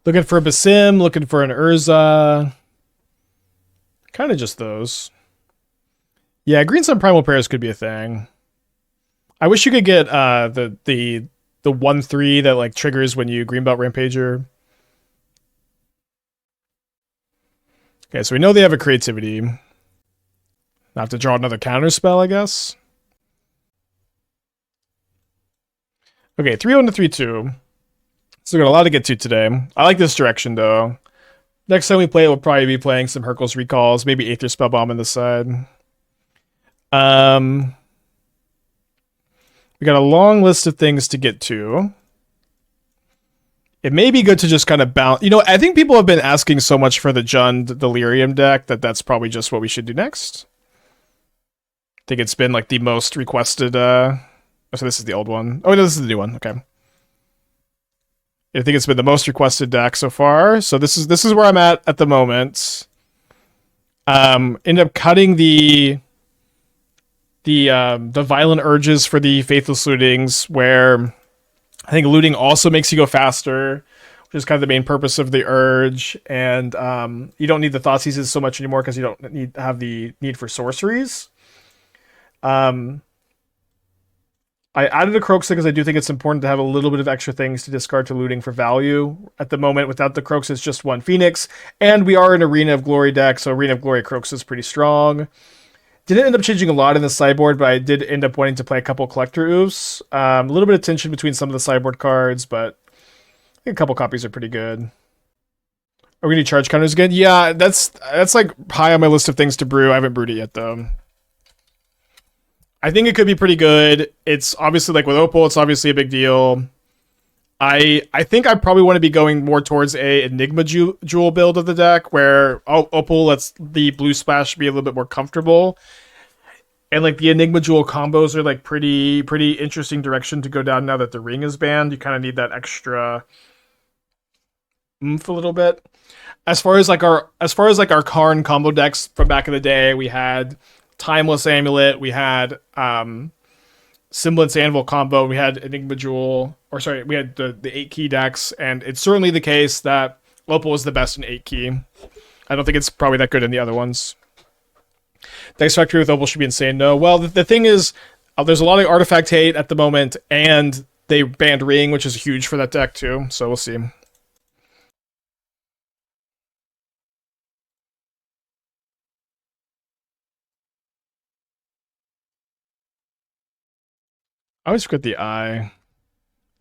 Looking for a Basim, looking for an Urza. Kind of just those. Yeah, Green Sun Primal Prayers could be a thing. I wish you could get the 1/3 that like triggers when you Greenbelt Rampager. Okay, so we know they have a creativity. I have to draw another counter spell, I guess. Okay, 3-1 to 3-2. So we got a lot to get to today. I like this direction though. Next time we play, we'll probably be playing some Hercules Recalls, maybe Aether Spellbomb on the side. We got a long list of things to get to. It may be good to just kind of bounce. You know, I think people have been asking so much for the Jund Delirium deck that's probably just what we should do next. I think it's been like the most requested. Oh, so this is the old one. Oh no, this is the new one. Okay. I think it's been the most requested deck so far. So this is where I'm at the moment. End up cutting the violent urges for the Faithless Lootings, where I think looting also makes you go faster, which is kind of the main purpose of the urge. And you don't need the Thoughtseizes so much anymore because you don't have the need for sorceries. I added a Kroxa because I do think it's important to have a little bit of extra things to discard to looting for value. At the moment, without the Kroxa, it's just one Phoenix. And we are an Arena of Glory deck, so Arena of Glory Kroxa is pretty strong. Didn't end up changing a lot in the sideboard, but I did end up wanting to play a couple Collector Ouphes. A little bit of tension between some of the sideboard cards, but I think a couple copies are pretty good. Are we going to charge counters again? Yeah, that's like high on my list of things to brew. I haven't brewed it yet, though. I think it could be pretty good. It's obviously, like with Opal, it's obviously a big deal. I think I probably want to be going more towards a Enigma Jewel build of the deck, where Opal lets the blue splash be a little bit more comfortable. And like the Enigma Jewel combos are like pretty interesting direction to go down now that the ring is banned. You kind of need that extra oomph a little bit. As far as our Karn combo decks from back in the day, we had Timeless Amulet, we had Semblance Anvil combo, we had Enigma Jewel, we had the 8-key decks, and it's certainly the case that Opal is the best in 8-key. I don't think it's probably that good in the other ones. Dex Factory with Opal should be insane. No, well, the thing is, there's a lot of artifact hate at the moment, and they banned Ring, which is huge for that deck too, so we'll see. I always forget the I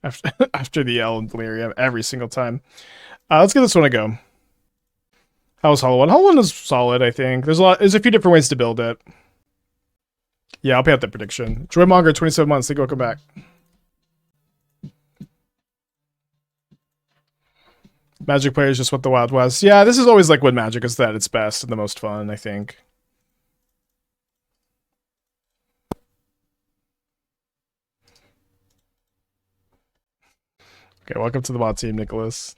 after the L in Delirium every single time. Let's give this one a go. How was Hollow One? Hollow One is solid, I think. There's a few different ways to build it. Yeah, I'll pay out that prediction. Joymonger, 27 months. Think welcome back. Magic players just want the Wild West. Yeah, this is always like when Magic is at its best and the most fun, I think. Okay, welcome to the bot team, Nicholas.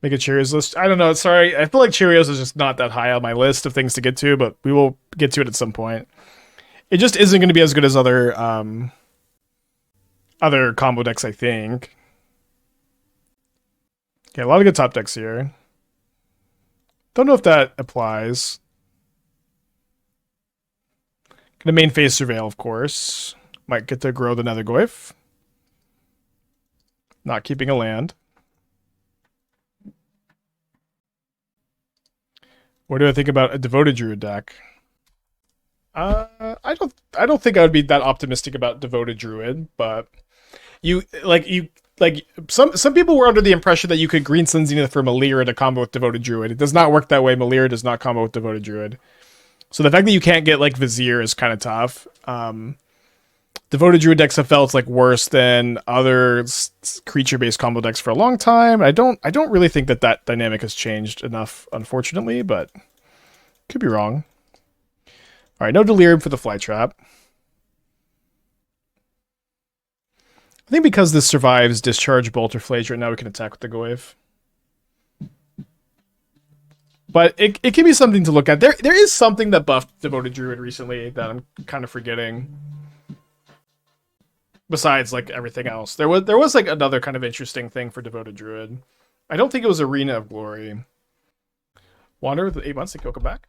Make a Cheerios list. I don't know. Sorry. I feel like Cheerios is just not that high on my list of things to get to, but we will get to it at some point. It just isn't going to be as good as other combo decks, I think. Okay, a lot of good top decks here. Don't know if that applies. Gonna main phase Surveil, of course. Might get to grow the Nethergoyf. Not keeping a land. What do I think about a Devoted Druid deck? I don't think I would be that optimistic about Devoted Druid, but some people were under the impression that you could Green Sun Zenith for Malira to combo with Devoted Druid. It does not work that way. Malira does not combo with Devoted Druid. So the fact that you can't get like Vizier is kind of tough. Devoted Druid decks have felt like worse than other creature-based combo decks for a long time. I don't really think that dynamic has changed enough, unfortunately, but could be wrong. All right, no Delirium for the Flytrap. I think because this survives Discharge, Bolt, or Flagrant, now we can attack with the Goyf. But it can be something to look at. There is something that buffed Devoted Druid recently that I'm kind of forgetting. Besides, like, everything else. There was like, another kind of interesting thing for Devoted Druid. I don't think it was Arena of Glory. Wander with 8 months, welcome back.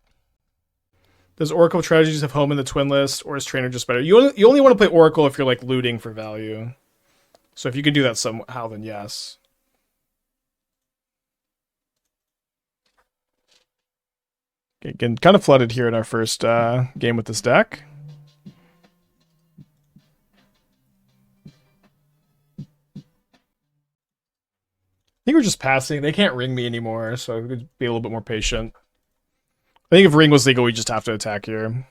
Does Oracle Strategies have home in the twin list, or is Trainer just better? You only want to play Oracle if you're, like, looting for value. So if you can do that somehow, then yes. Okay, getting kind of flooded here in our first game with this deck. I think we're just passing. They can't ring me anymore, so I could be a little bit more patient. I think if ring was legal, we just have to attack here.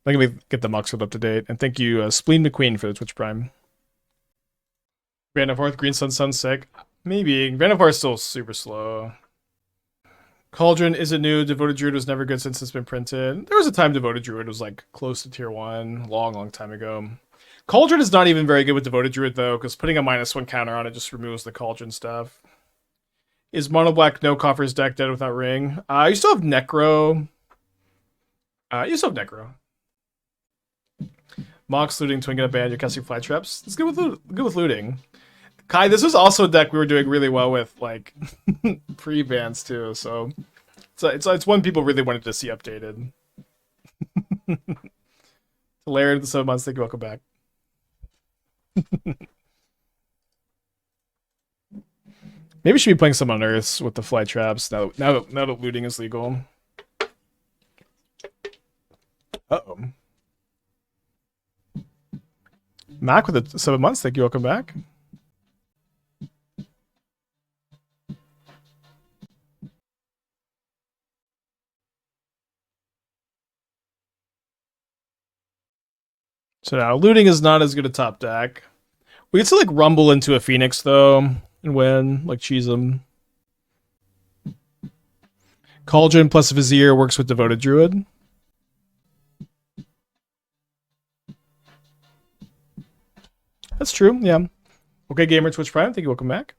Let me get the Muxwood up to date. And thank you, Spleen McQueen, for the Twitch Prime. Vanderforth, Green Sun, sick. Maybe. Vanderforth is still super slow. Cauldron isn't new. Devoted Druid was never good since it's been printed. There was a time Devoted Druid was, like, close to tier 1. Long time ago. Cauldron is not even very good with Devoted Druid, though, because putting a -1 counter on it just removes the Cauldron stuff. Is Mono Black No Coffers deck dead without ring? You still have Necro. Mox looting, Twin Gun Band, you're casting Flytraps. It's good with looting. Kai, this was also a deck we were doing really well with, like, pre-bans, too, so... It's one people really wanted to see updated. Larry, the 7 months, thank you, welcome back. Maybe we should be playing some Unearths with the Flytraps now that looting is legal. Uh-oh. Mac with the 7 months, thank you, welcome back. So now, looting is not as good a top deck. We can still, like, rumble into a Phoenix, though, and win, like, cheese them. Cauldron plus Vizier works with Devoted Druid. That's true, yeah. Okay, Gamer Twitch Prime, thank you, welcome back.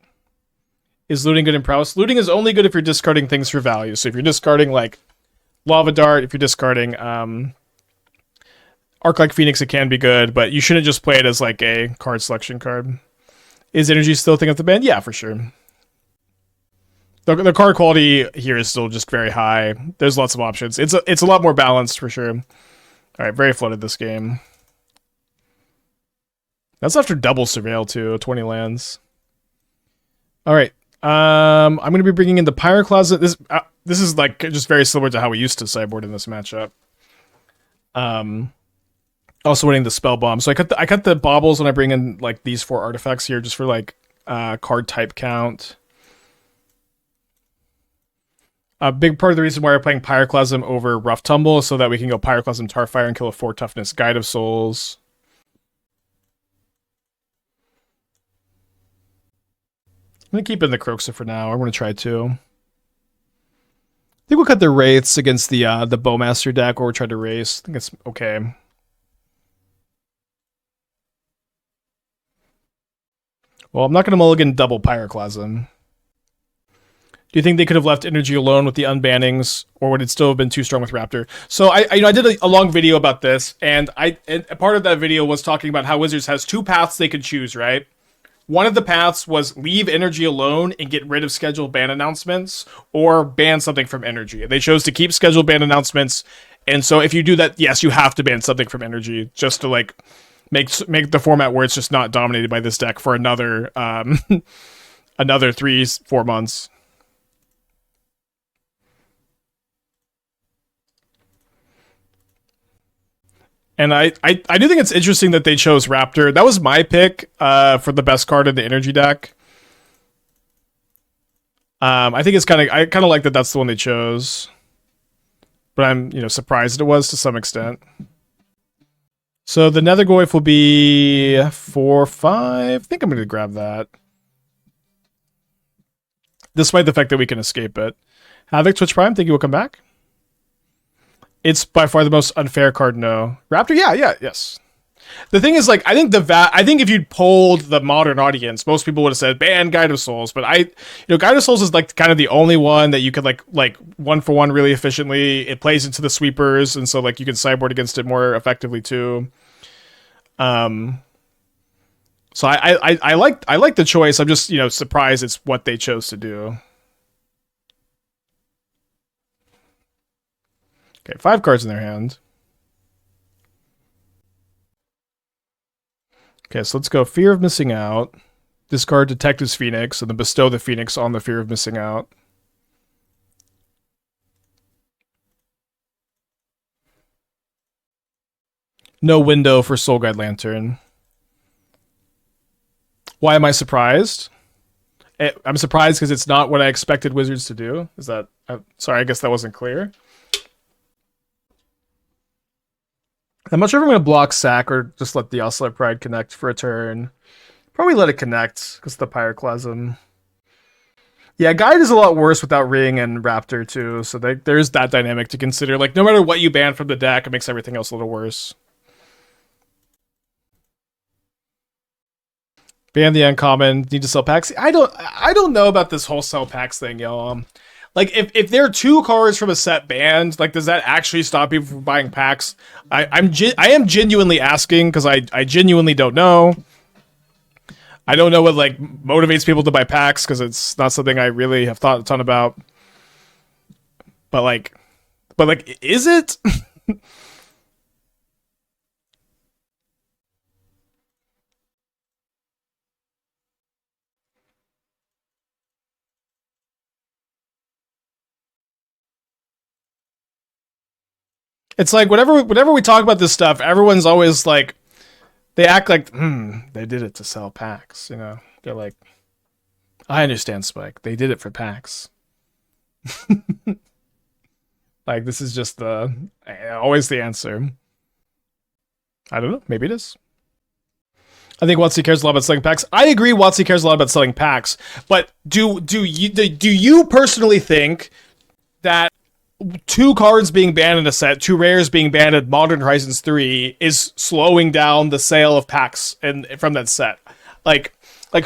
Is looting good in prowess? Looting is only good if you're discarding things for value. So if you're discarding, like, Lava Dart, if you're discarding, Arc like Phoenix, it can be good, but you shouldn't just play it as, like, a card selection card. Is Energy still a thing at the band? Yeah, for sure. The card quality here is still just very high. There's lots of options. It's a lot more balanced, for sure. Alright, very flooded this game. That's after double Surveil, too. 20 lands. Alright. I'm going to be bringing in the Pyroclasm. This is, like, just very similar to how we used to sideboard in this matchup. Also winning the Spellbomb. So I cut the Baubles when I bring in, like, these 4 artifacts here just for, like, card type count. A big part of the reason why we're playing Pyroclasm over Rough Tumble is so that we can go Pyroclasm Tarfire and kill a 4 toughness Guide of Souls. I'm going to keep in the Kroxa for now. I'm going to try to. I think we'll cut the Wraiths against the Bowmaster deck, or we'll try to race. I think it's okay. Well, I'm not going to mulligan double Pyroclasm. Do you think they could have left Energy alone with the unbannings, or would it still have been too strong with Raptor? So I did a long video about this, and part of that video was talking about how Wizards has 2 paths they could choose, right? One of the paths was leave Energy alone and get rid of scheduled ban announcements, or ban something from Energy. They chose to keep scheduled ban announcements, and so if you do that, yes, you have to ban something from Energy, just to, like, make the format where it's just not dominated by this deck for another another 3-4 months. And I do think it's interesting that they chose Raptor. That was my pick for the best card in the Energy deck. I think it's I kind of like that that's the one they chose. But I'm, surprised it was to some extent. So the Nethergoyf will be 4-5. I think I'm going to grab that. Despite the fact that we can escape it. Havoc, Twitch Prime, thank you, welcome back. It's by far the most unfair card, no. Raptor, yes. The thing is, like, I think if you'd polled the modern audience, most people would have said ban Guide of Souls, but Guide of Souls is, like, kind of the only one that you could, like 1-for-1 really efficiently. It plays into the sweepers, and so, like, you can sideboard against it more effectively too. So I like the choice. I'm just, surprised it's what they chose to do. Okay, 5 cards in their hand. Okay, so let's go Fear of Missing Out. Discard Detective's Phoenix, and then bestow the Phoenix on the Fear of Missing Out. No window for Soul Guide Lantern. Why am I surprised? I'm surprised because it's not what I expected Wizards to do. Is that... sorry, I guess that wasn't clear. I'm not sure if I'm going to block Sack or just let the Oscillator Pride connect for a turn. Probably let it connect because of the Pyroclasm. Yeah, Guide is a lot worse without Ring and Raptor too, so there's that dynamic to consider. Like, no matter what you ban from the deck, it makes everything else a little worse. Ban the uncommon, need to sell packs. I don't know about this whole sell packs thing, yo. Like, if there are 2 cards from a set banned, like, does that actually stop people from buying packs? I am genuinely asking, because I genuinely don't know. I don't know what, like, motivates people to buy packs, because it's not something I really have thought a ton about. But, like, is it? It's like, whenever we talk about this stuff, everyone's always like, they act like, they did it to sell packs, They're like, I understand, Spike. They did it for packs. Like, this is just always the answer. I don't know. Maybe it is. I think WotC cares a lot about selling packs. I agree WotC cares a lot about selling packs, but do you personally think that 2 cards being banned in a set, 2 rares being banned in Modern Horizons 3 is slowing down the sale of packs from that set? Like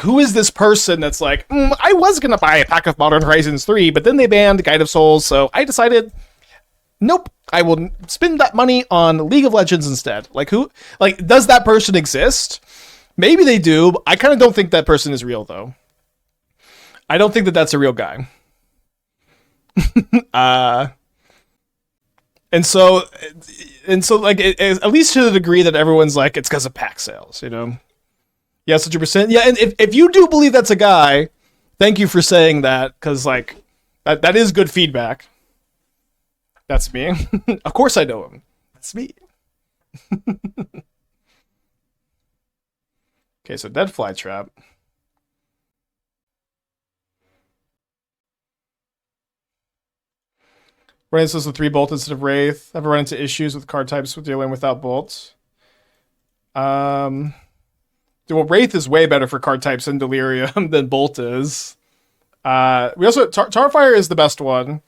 who is this person that's like, I was going to buy a pack of Modern Horizons 3, but then they banned Guide of Souls, so I decided, nope, I will spend that money on League of Legends instead. Like, who? Like, does that person exist? Maybe they do. I kind of don't think that person is real, though. I don't think that that's a real guy. And so, like, at least to the degree that everyone's like, it's because of pack sales, Yes, 100%. Yeah, and if you do believe that's a guy, thank you for saying that, because, like, that is good feedback. That's me. Of course I know him. That's me. Okay, so Dead Flytrap. Run into this with 3 Bolt instead of Wraith. Ever run into issues with card types with dealing without Bolt? Well, Wraith is way better for card types in Delirium than Bolt is. We also Tarfire is the best one.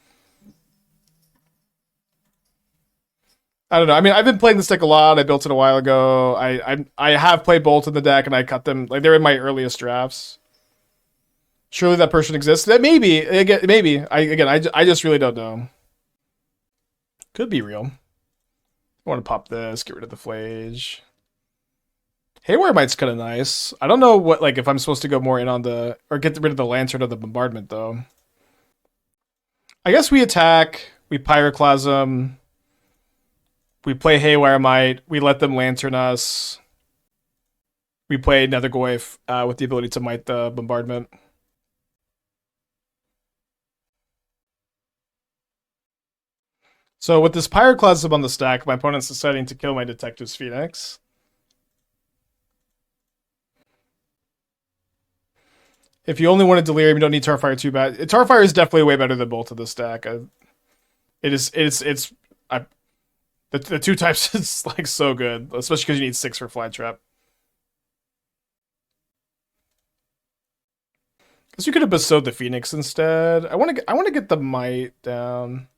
I don't know. I mean, I've been playing this deck a lot. I built it a while ago. I have played Bolt in the deck, and I cut them. Like, they're in my earliest drafts. Surely that person exists. Maybe. Maybe. I just really don't know. Could be real. I want to pop this, get rid of the Flage. Haywire Mite's kind of nice. I don't know what, like, if I'm supposed to go more in on or get rid of the Lantern or the Bombardment, though. I guess we attack, we Pyroclasm, we play Haywire Mite, we let them Lantern us. We play Nethergoyf with the ability to Mite the Bombardment. So with this Pyroclasm on the stack, my opponent's deciding to kill my Detective's Phoenix. If you only wanted Delirium, you don't need Tarfire too bad. Tarfire is definitely way better than both of the stack. The 2 types is like so good, especially because you need 6 for Flytrap. Guess you could have bestowed the Phoenix instead. I want to get the Mite down.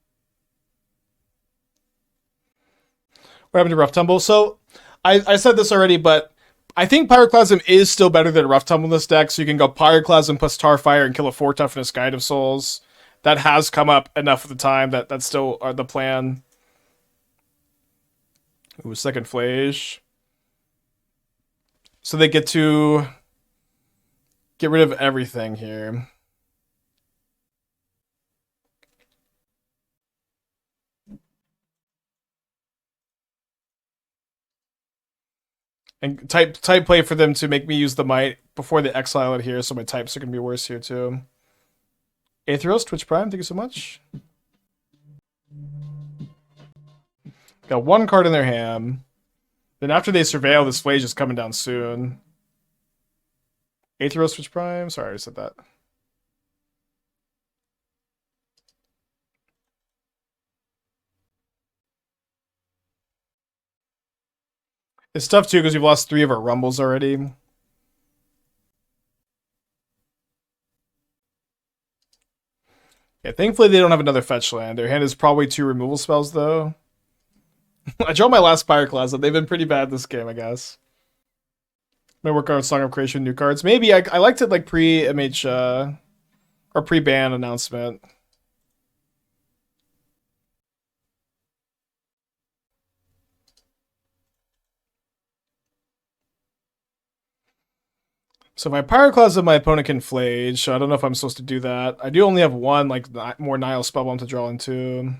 What happened to Rough Tumble? So I said this already, but I think Pyroclasm is still better than Rough Tumble in this deck, so you can go Pyroclasm plus Tarfire and kill a 4 toughness Guide of Souls. That has come up enough of the time that that's still the plan. Ooh, second Flage. So they get to get rid of everything here. And type play for them to make me use the Mite before they exile it here, so my types are going to be worse here too. Aetheros, Twitch Prime, thank you so much. Got one card in their hand. Then after they surveil, this Flage is coming down soon. Aetheros, Twitch Prime, sorry I said that. It's tough too because we've lost 3 of our Rumbles already. Yeah, thankfully they don't have another fetch land. Their hand is probably 2 removal spells though. I drew my last Pyroclasm. They've been pretty bad this game, I guess. Might work on Song of Creation, new cards. Maybe I liked it like pre-MH or pre-ban announcement. So if I Pyroclasm, my opponent can Flage. So I don't know if I'm supposed to do that. I do only have one, like, more Nihil Spellbomb to draw into.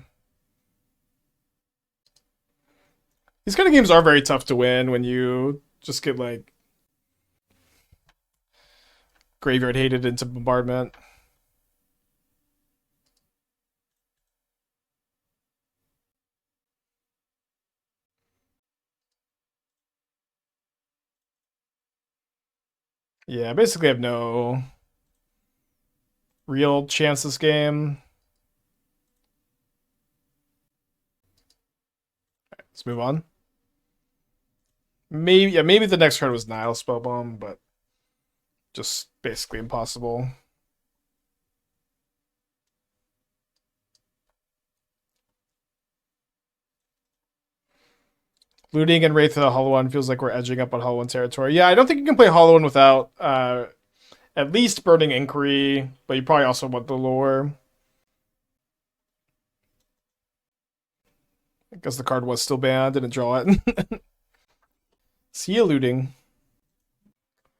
These kind of games are very tough to win when you just get, like, graveyard hated into bombardment. Yeah, I basically have no real chance this game. Right, let's move on. Maybe the next card was Nihil Spellbomb, but just basically impossible. Looting and Wraith of the Hollow One feels like we're edging up on Hollow One territory. Yeah, I don't think you can play Hollow One without at least Burning Inquiry, but you probably also want the lore. I guess the card was still banned, didn't draw it. See you looting.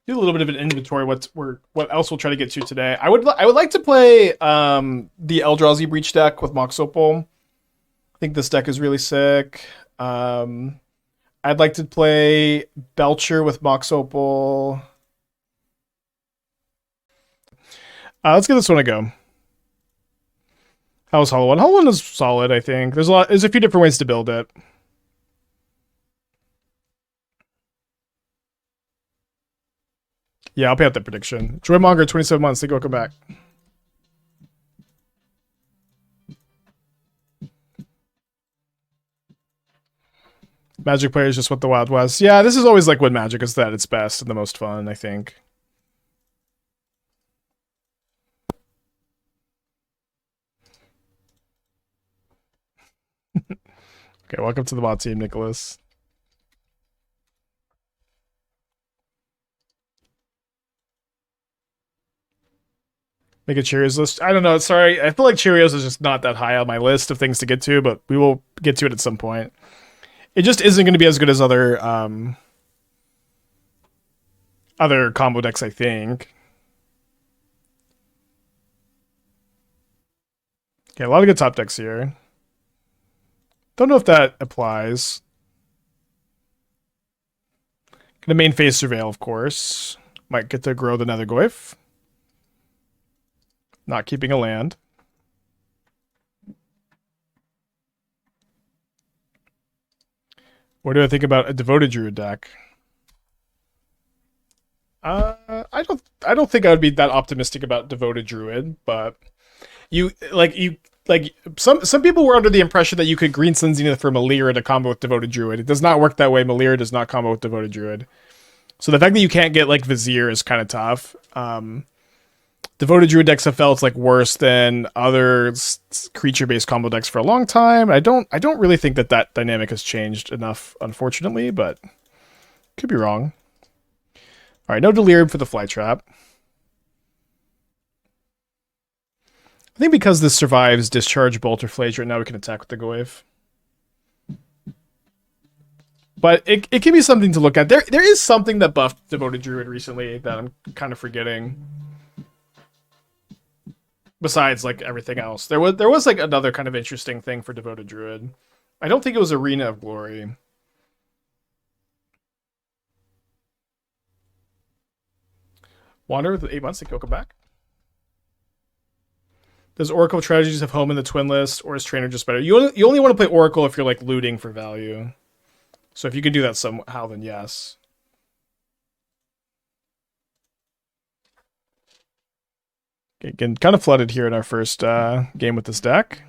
Do a little bit of an inventory. What else we'll try to get to today? I would like to play the Eldrazi Breach deck with Mox Opal. I think this deck is really sick. I'd like to play Belcher with Mox Opal. Let's give this one a go. How's Hollow One? Hollow One is solid, I think. There's a few different ways to build it. Yeah, I'll pay out that prediction. Joymonger, 27 months. Think welcome back. Magic players just what the Wild West. Yeah, this is always like when Magic is at its best and the most fun, I think. Okay, welcome to the bot team, Nicholas. Make a Cheerios list. I don't know. Sorry. I feel like Cheerios is just not that high on my list of things to get to, but we will get to it at some point. It just isn't going to be as good as other combo decks, I think. Okay, a lot of good top decks here. Don't know if that applies. Gonna main phase Surveil, of course. Might get to grow the Nethergoyf. Not keeping a land. What do I think about a Devoted Druid deck? I don't think I would be that optimistic about Devoted Druid, but some people were under the impression that you could green Sun Zenith for Malira to combo with Devoted Druid. It does not work that way. Malira does not combo with Devoted Druid. So the fact that you can't get like Vizier is kind of tough. Devoted Druid decks have felt like worse than other creature-based combo decks for a long time. I don't really think that dynamic has changed enough, unfortunately, but could be wrong. All right, no Delirium for the Flytrap. I think because this survives Discharge, Bolt, or Flage right now, we can attack with the Goyf. But it can be something to look at. There is something that buffed Devoted Druid recently that I'm kind of forgetting. Besides, like, everything else. There was like, another kind of interesting thing for Devoted Druid. I don't think it was Arena of Glory. Wander with 8 months to welcome back. Does Oracle Strategies have home in the Twin list, or is Trainer just better? You only want to play Oracle if you're, like, looting for value. So if you can do that somehow, then yes. Okay, getting kind of flooded here in our first game with this deck.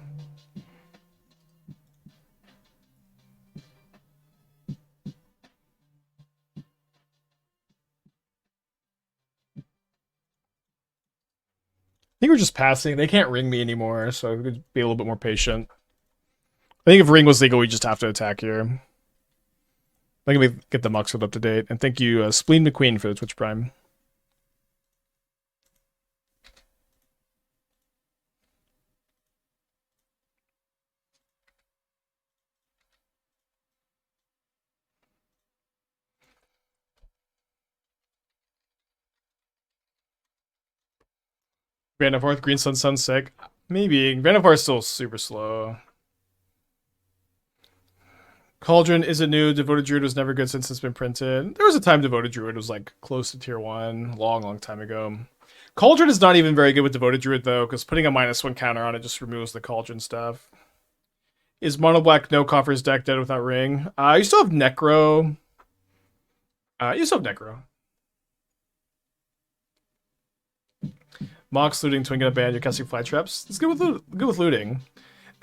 I think we're just passing. They can't ring me anymore, so we could be a little bit more patient. I think if ring was legal, we just have to attack here. Let me get the Muxfield up to date. And thank you, Spleen McQueen, for the Twitch Prime. Vanaforth, Green Sun, Sunsick. Maybe. Vanaforth is still super slow. Cauldron isn't new. Devoted Druid was never good since it's been printed. There was a time Devoted Druid was like close to tier 1. Long time ago. Cauldron is not even very good with Devoted Druid though, because putting a -1 counter on it just removes the Cauldron stuff. Is Mono Black no coffers deck dead without ring? You still have Necro. You still have Necro. Mox looting, twin get a band, you're casting Flytraps. It's good with looting.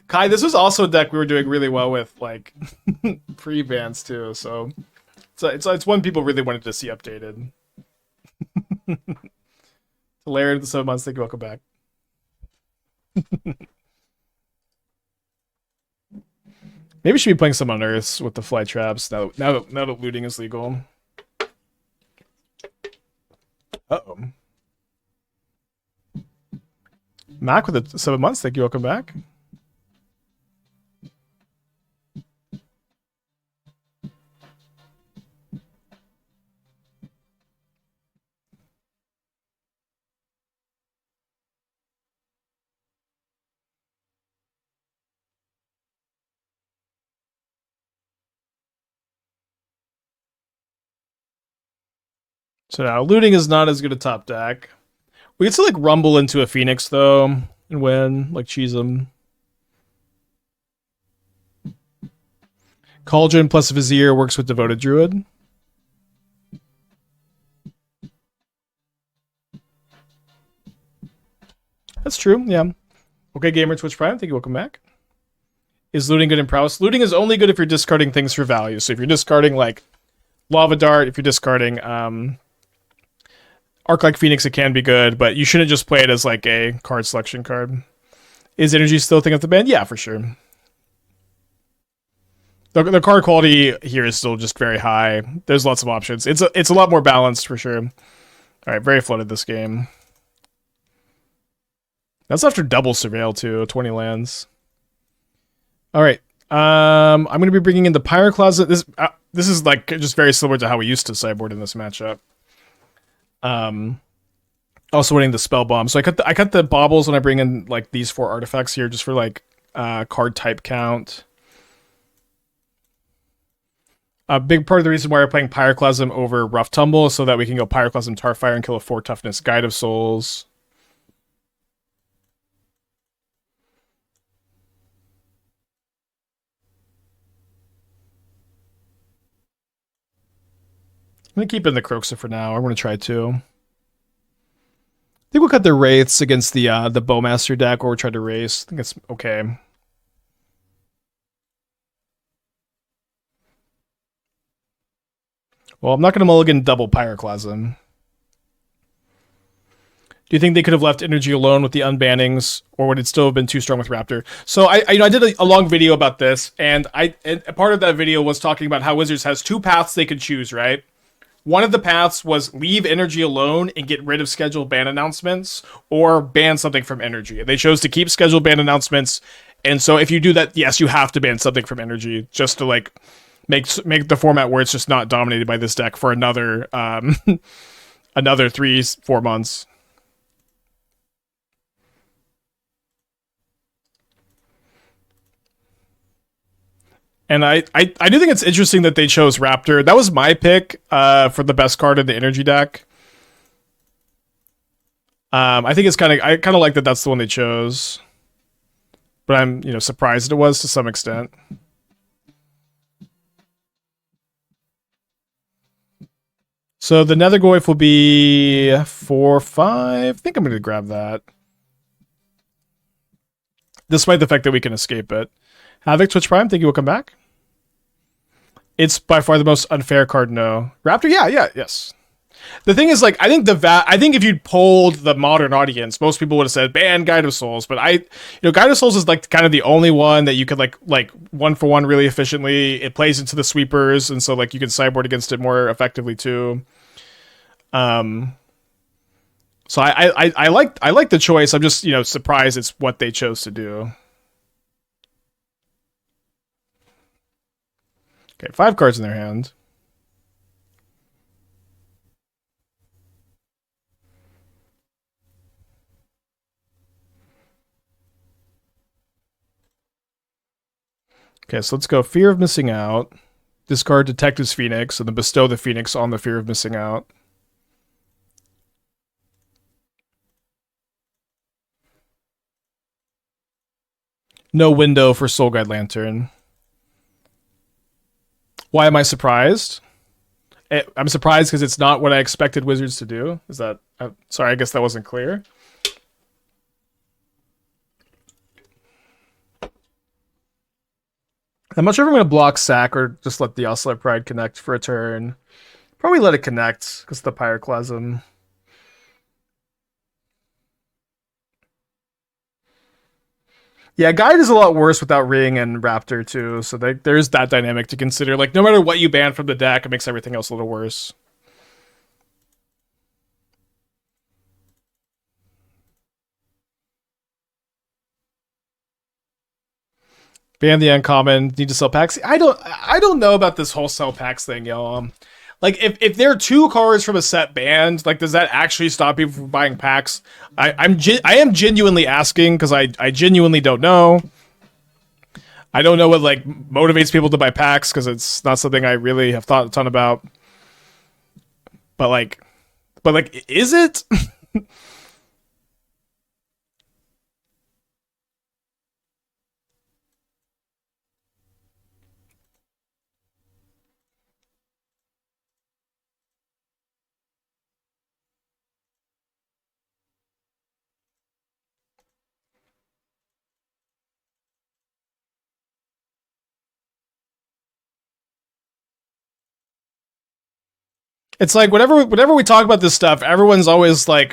Kai, this was also a deck we were doing really well with, like, pre-bans too, so it's one people really wanted to see updated. Larry of the 7 months, thank you, welcome back. Maybe we should be playing some Unearths with the Flytraps now that looting is legal. Uh-oh. Mac with the 7 months, thank you, welcome back. So now, looting is not as good a top deck. We can still, like, rumble into a Phoenix, though, and win, like, cheese them. Cauldron plus Vizier works with Devoted Druid. That's true, yeah. Okay, Gamer Twitch Prime, thank you, welcome back. Is looting good in prowess? Looting is only good if you're discarding things for value. So if you're discarding, like, Lava Dart, if you're discarding Arc-like Phoenix, it can be good, but you shouldn't just play it as, like, a card selection card. Is Energy still a thing at the band? Yeah, for sure. The card quality here is still just very high. There's lots of options. It's a lot more balanced, for sure. Alright, very flooded this game. That's after double Surveil, too. 20 lands. Alright. I'm going to be bringing in the Pyroclasm. This is, like, just very similar to how we used to sideboard in this matchup. Also winning the Spellbomb. So I cut the Baubles when I bring in, like, these 4 artifacts here, just for, like, card type count. A big part of the reason why we're playing Pyroclasm over Rough Tumble is so that we can go Pyroclasm Tarfire and kill a 4 toughness Guide of Souls. I'm going to keep in the Kroxa for now. I'm going to try to. I think we'll cut the Wraiths against the Bowmaster deck, or we'll try to race. I think it's okay. Well, I'm not going to mulligan double Pyroclasm. Do you think they could have left Energy alone with the unbannings, or would it still have been too strong with Raptor? So I did a long video about this, and part of that video was talking about how Wizards has 2 paths they could choose, right? One of the paths was leave Energy alone and get rid of scheduled ban announcements, or ban something from Energy. They chose to keep scheduled ban announcements, and so if you do that, yes, you have to ban something from Energy, just to, like, make the format where it's just not dominated by this deck for another another 3-4 months. And I do think it's interesting that they chose Raptor. That was my pick for the best card in the energy deck. I think it's I kind of like that that's the one they chose. But I'm, surprised it was to some extent. So the Nethergoyf will be 4-5. I think I'm going to grab that. Despite the fact that we can escape it. Havoc, Twitch Prime, think you will come back? It's by far the most unfair card, no. Raptor, yes. The thing is, I think I think if you'd polled the modern audience, most people would have said ban Guide of Souls. But Guide of Souls is kind of the only one that you could like 1-for-1 really efficiently. It plays into the sweepers, and so you can sideboard against it more effectively too. So I like the choice. I'm just surprised it's what they chose to do. Okay, 5 cards in their hand. Okay, so let's go Fear of Missing Out. Discard Detective's Phoenix, and then bestow the Phoenix on the Fear of Missing Out. No window for Soul Guide Lantern. Why am I surprised? I'm surprised because it's not what I expected Wizards to do. Is that... sorry, I guess that wasn't clear. I'm not sure if I'm going to block Sack or just let the Oscillator Pride connect for a turn. Probably let it connect because of the Pyroclasm. Yeah, Guide is a lot worse without Ring and Raptor too, so there's that dynamic to consider. No matter what you ban from the deck, it makes everything else a little worse. Ban the uncommon. Need to sell packs. I don't know about this wholesale packs thing, y'all. If there are 2 cards from a set banned, does that actually stop people from buying packs? I am genuinely asking because I genuinely don't know. I don't know what motivates people to buy packs because it's not something I really have thought a ton about. But is it? It's whenever we talk about this stuff, everyone's always they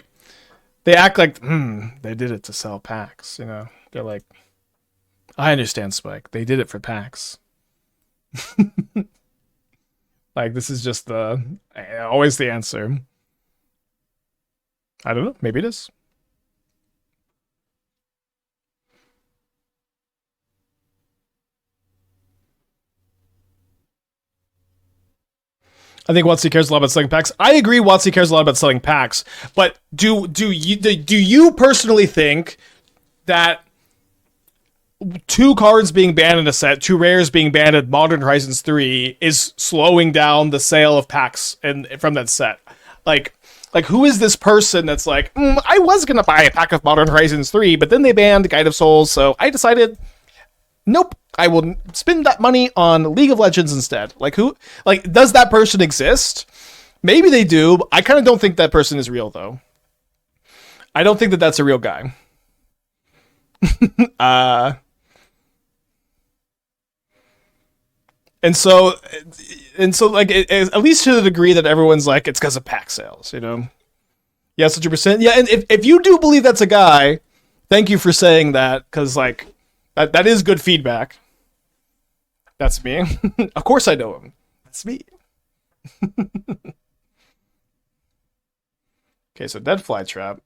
act they did it to sell packs, They're like, I understand, Spike. They did it for packs. This is just always the answer. I don't know. Maybe it is. I think WotC cares a lot about selling packs. I agree WotC cares a lot about selling packs, but do you personally think that 2 cards being banned in a set, 2 rares being banned at Modern Horizons 3 is slowing down the sale of packs from that set? Who is this person that's I was going to buy a pack of Modern Horizons 3, but then they banned Guide of Souls, so I decided, nope, I will spend that money on League of Legends instead. Who? Does that person exist? Maybe they do. I kind of don't think that person is real, though. I don't think that that's a real guy. And so, at least to the degree that everyone's it's because of pack sales, Yes, 100%. Yeah, and if you do believe that's a guy, thank you for saying that, because that is good feedback. That's me. Of course I know him. That's me. Okay, so Dead Flytrap.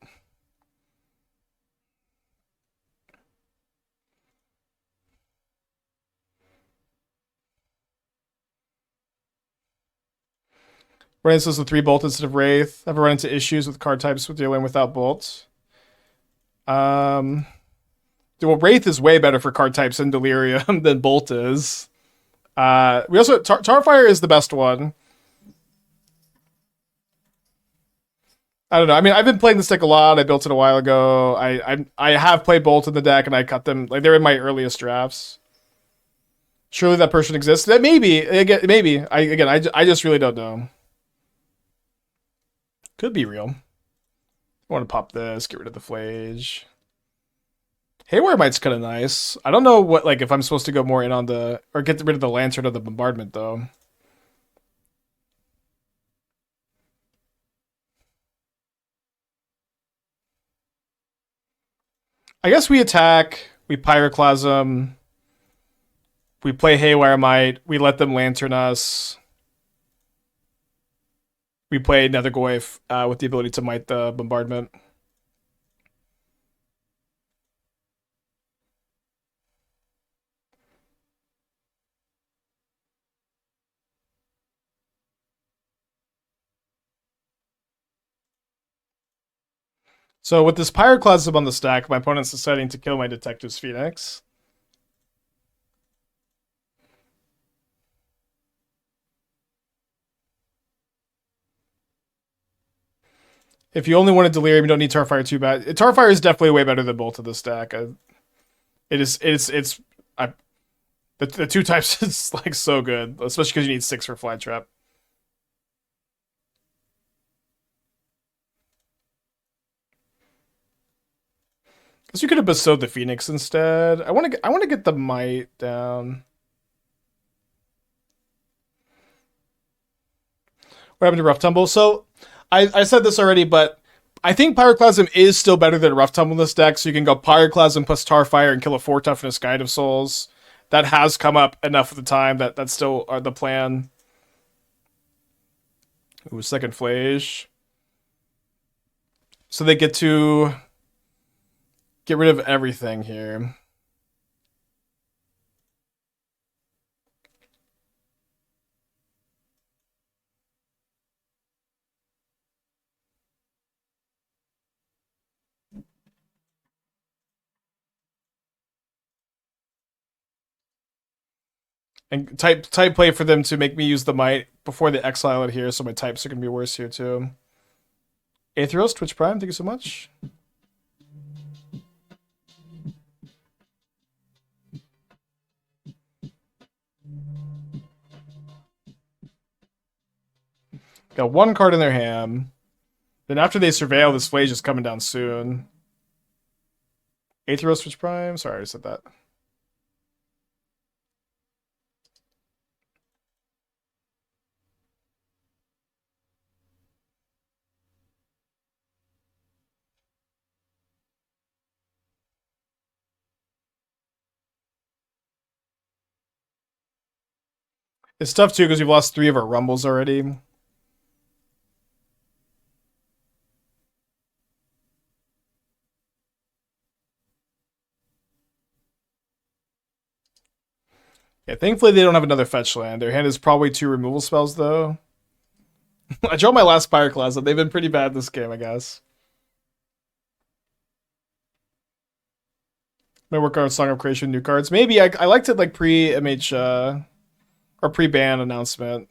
Run into this with 3 bolt instead of Wraith. Ever run into issues with card types with dealing without bolts? Well, Wraith is way better for card types in Delirium than Bolt is. We also Tarfire is the best one. I don't know. I mean, I've been playing this deck a lot. I built it a while ago. I have played Bolt in the deck, and I cut them like they're in my earliest drafts. Surely that person exists. That maybe maybe. I just really don't know. Could be real. I want to pop this. Get rid of the Flage. Haywire Mite's kind of nice. I don't know what like if I'm supposed to go more in on the or get rid of the Lantern or the Bombardment though. I guess we attack, we Pyroclasm, we play Haywire Mite, we let them Lantern us. We play Nethergoyf with the ability to Mite the Bombardment. So with this Pyroclasm on the stack, my opponent's deciding to kill my Detective's Phoenix. If you only wanted Delirium, you don't need Tarfire too bad. Tarfire is definitely way better than both of the stack. The 2 types is like so good, especially because you need 6 for Flytrap. Guess you could have bestowed the Phoenix instead. I want to get the Mite down. What happened to Rough Tumble? So I said this already, but I think Pyroclasm is still better than Rough Tumble in this deck. So you can go Pyroclasm plus Tarfire and kill a 4 toughness Guide of Souls. That has come up enough of the time that that's still the plan. Ooh, second Flage. So they get to get rid of everything here. And type play for them to make me use the Mite before they exile it here, so my types are going to be worse here too. Aetheros, Twitch Prime, thank you so much. Got 1 card in their hand. Then after they surveil, this Flage is coming down soon. Aetheros, Twitch Prime, sorry I said that. It's tough too because we've lost 3 of our Rumbles already. Yeah, thankfully they don't have another fetch land. Their hand is probably 2 removal spells though. I drew my last Pyroclasm. They've been pretty bad this game, I guess. Might work on Song of Creation new cards. Maybe I liked it like pre-MH or pre-ban announcement.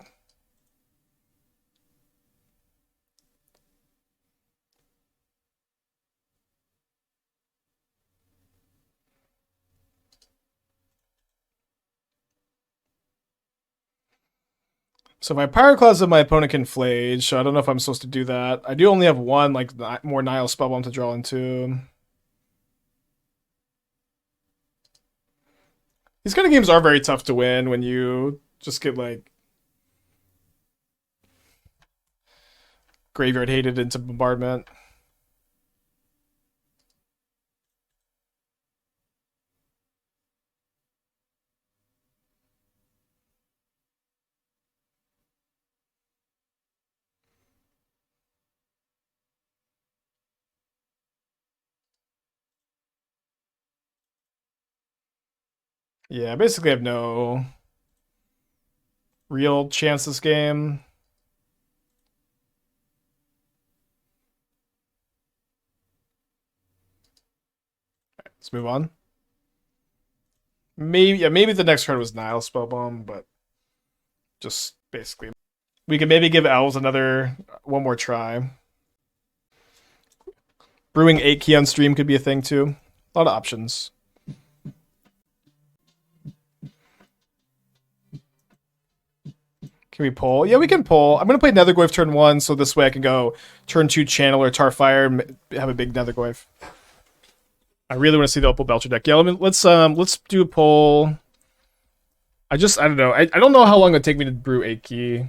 So my Pyroclasm, my opponent can Flage, so I don't know if I'm supposed to do that. I do only have 1, like, more Nihil Spellbomb to draw into. These kind of games are very tough to win when you just get, like, graveyard hated into Bombardment. Yeah, basically I have no real chance this game. Let's move on. Maybe the next card was Nihil Spellbomb, but just basically. We can maybe give Elves one more try. Brewing 8 key on stream could be a thing too. A lot of options. Can we pull? Yeah, we can pull. I'm going to play Nethergoyf turn 1, so this way I can go turn 2 Channel or Tarfire and have a big Nethergoyf. I really want to see the Opal Belcher deck. Yeah, let's do a pull. I don't know. I don't know how long it would take me to brew 8 key.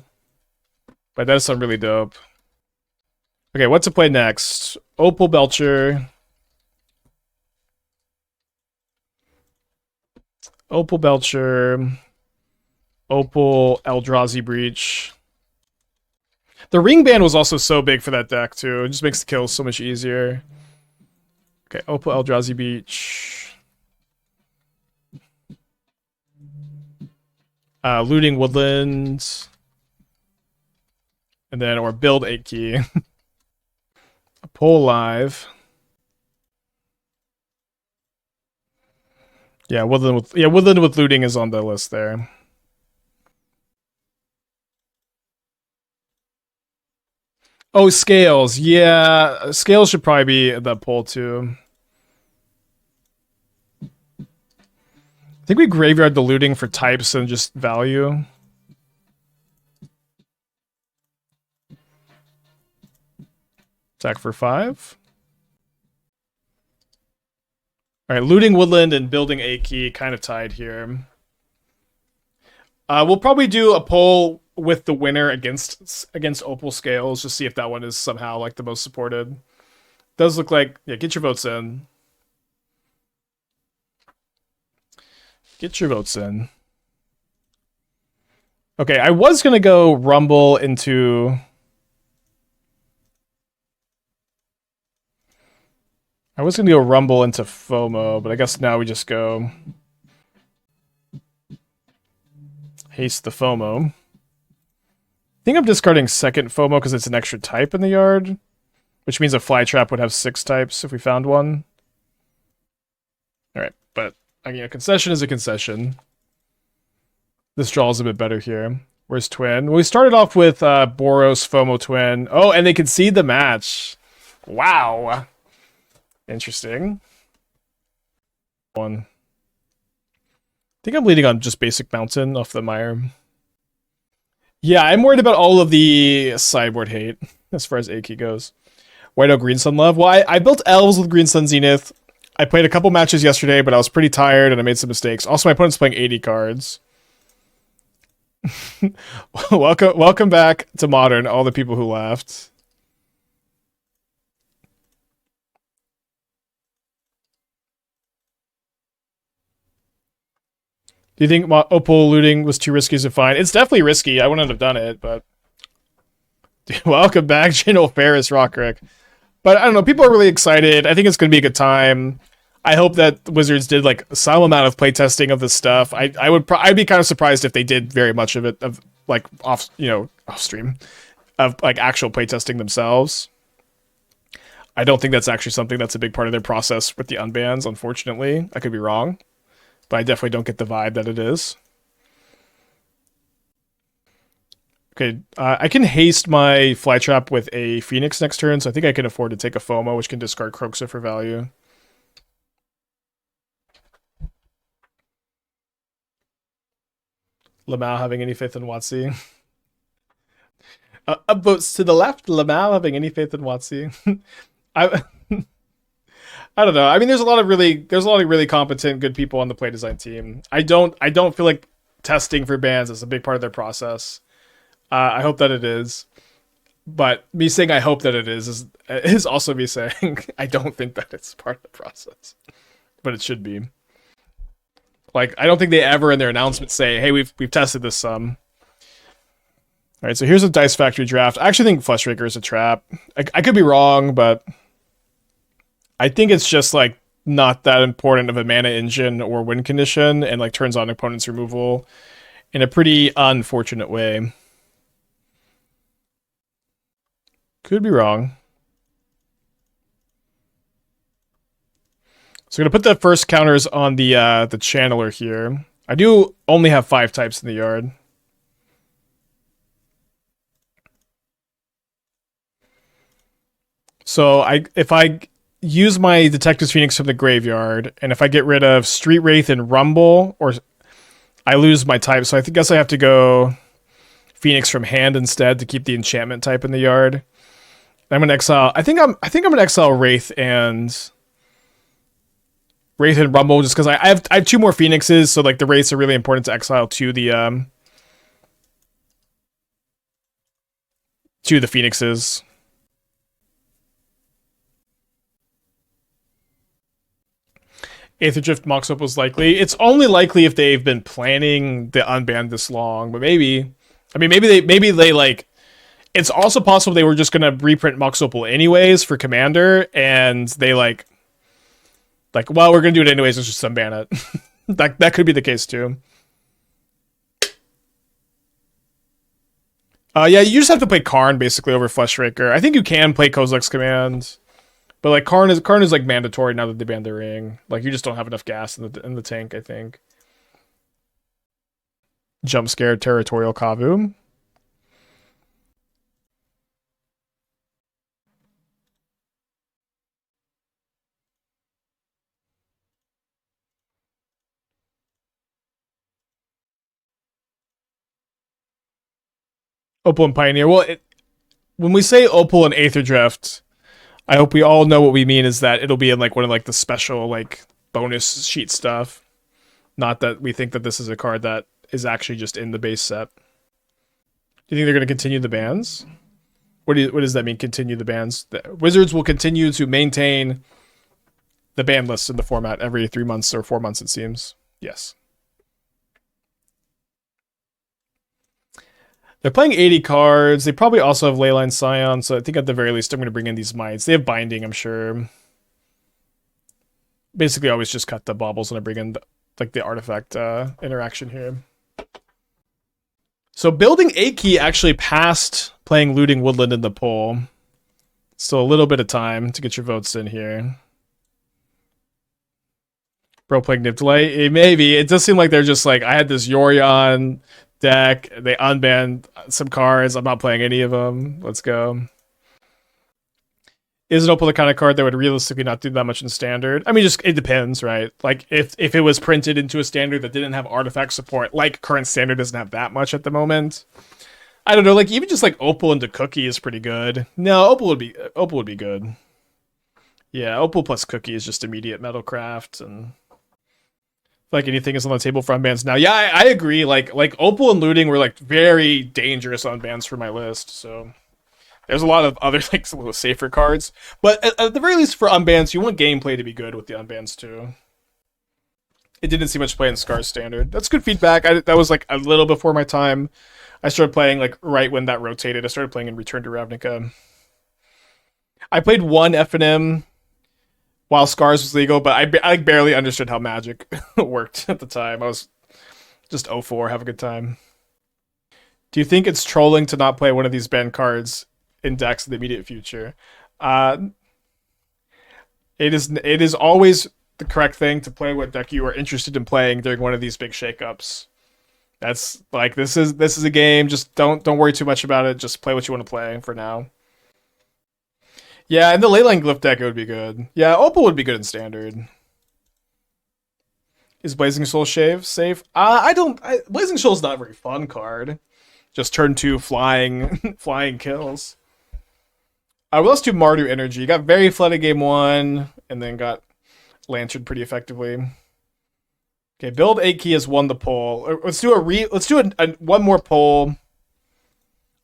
But that is something really dope. Okay, what to play next? Opal Belcher. Opal Belcher. Opal Eldrazi Breach. The Ring Band was also so big for that deck, too. It just makes the kills so much easier. Okay, Opal Eldrazi Breach. Looting Woodlands. And then, or build 8 key. Pull live. Yeah, Woodland with looting is on the list there. Oh, Scales. Yeah, Scales should probably be the pull too. I think we graveyard the looting for types and just value. Attack for 5. Alright, looting Woodland and building 8 key, kind of tied here. We'll probably do a poll with the winner against Opal Scales, just see if that one is somehow like the most supported. Does look like, yeah, get your votes in. Get your votes in. Okay, I was gonna go Rumble into... I was going to go Rumble into FOMO, but I guess now we just go Haste the FOMO. I think I'm discarding second FOMO because it's an extra type in the yard, which means a Flytrap would have 6 types if we found one. Alright, but again, a concession is a concession. This draw is a bit better here. Where's Twin? Well, we started off with Boros, FOMO, Twin. Oh, and they concede the match. Wow. Interesting. One. I think I'm leading on just basic mountain off the mire. Yeah, I'm worried about all of the sideboard hate as far as Aki goes. White Oak Green Sun love. Well, I built Elves with Green Sun Zenith. I played a couple matches yesterday, but I was pretty tired and I made some mistakes. Also, my opponent's playing 80 cards. Welcome back to Modern, all the people who left. Do you think Opal looting was too risky to find? It's definitely risky. I wouldn't have done it, but... Welcome back, General Ferris Rockrick. But I don't know, people are really excited. I think it's going to be a good time. I hope that Wizards did like some amount of playtesting of this stuff. I'd be kind of surprised if they did very much of it, of like off stream, of like actual playtesting themselves. I don't think that's actually something that's a big part of their process with the unbans, unfortunately. I could be wrong. But I definitely don't get the vibe that it is. Okay, I can haste my Flytrap with a Phoenix next turn, so I think I can afford to take a FOMO, which can discard Kroxa for value. Lamau having any faith in WotC? Votes to the left, Lamau having any faith in WotC? I don't know. I mean, there's a lot of really competent, good people on the play design team. I don't feel like testing for bans is a big part of their process. I hope that it is, but me saying I hope that it is also me saying I don't think that it's part of the process, but it should be. Like, I don't think they ever in their announcement say, "Hey, we've tested this some." All right, so here's a Dice Factory draft. I actually think Fleshraker is a trap. I could be wrong, but I think it's just like not that important of a mana engine or win condition, and like turns on opponent's removal in a pretty unfortunate way. Could be wrong. So I'm gonna put the first counters on the channeler here. I do only have 5 types in the yard. So if I use my Detective's Phoenix from the graveyard, and if I get rid of Street Wraith and Rumble, or I lose my type, so I guess I have to go Phoenix from hand instead to keep the enchantment type in the yard. I'm gonna exile. I think I'm gonna exile Wraith and Rumble just because I have 2 more Phoenixes, so like the Wraiths are really important to exile to the Phoenixes. Aetherdrift Mox Opal's likely. It's only likely if they've been planning the unban this long, but maybe. I mean, maybe they like. It's also possible they were just gonna reprint Mox Opal anyways for Commander, and they like, well, we're gonna do it anyways. Let's just unban it. that could be the case too. Yeah, you just have to play Karn basically over Fleshraker. I think you can play Kozilek's Command. But like Karn is like mandatory now that they banned the ring. Like you just don't have enough gas in the tank, I think. Jump Scare Territorial Kavu. Opal and Pioneer. Well, when we say Opal and Aetherdrift, I hope we all know what we mean is that it'll be in like one of like the special like bonus sheet stuff. Not that we think that this is a card that is actually just in the base set. Do you think they're going to continue the bans? What does that mean, continue the bans? The Wizards will continue to maintain the ban list in the format every 3 months or 4 months, it seems. Yes. They're playing 80 cards. They probably also have Leyline Scion, so I think at the very least I'm going to bring in these Mites. They have Binding, I'm sure. Basically, always just cut the Baubles when I bring in the artifact interaction here. So building 8 key actually passed playing Looting Woodland in the poll. Still a little bit of time to get your votes in here. Bro playing Nibdelite? Maybe. It does seem like they're just like, I had this Yorion deck, they unbanned some cards, I'm not playing any of them, let's go. Is an Opal the kind of card that would realistically not do that much in Standard? I mean, just it depends, right? Like, if it was printed into a Standard that didn't have artifact support, like current Standard doesn't have that much at the moment. I don't know, like, even just like Opal into Cookie is pretty good. No, Opal would be good. Yeah, Opal plus Cookie is just immediate Metalcraft, and like anything is on the table for unbans now. Yeah, I agree. Like Opal and Looting were like very dangerous unbans for my list. So there's a lot of other like a little safer cards. But at the very least for unbans, you want gameplay to be good with the unbans too. It didn't see much play in Scar Standard. That's good feedback. That was like a little before my time. I started playing like right when that rotated. I started playing in Return to Ravnica. I played one FNM while Scars was legal, but I barely understood how Magic worked at the time. I was just 04, have a good time. Do you think it's trolling to not play one of these banned cards in decks in the immediate future? It is always the correct thing to play what deck you are interested in playing during one of these big shakeups. That's like this is a game. Just don't worry too much about it. Just play what you want to play for now. Yeah, and the Leyline Glyph deck, it would be good. Yeah, Opal would be good in Standard. Is Blazing Soul safe? Blazing Soul's not a very fun card. Just turn 2 flying kills. Let's do Mardu Energy. Got very flooded game 1, and then got Lantern pretty effectively. Okay, build 8 key has won the poll. Let's do one more poll.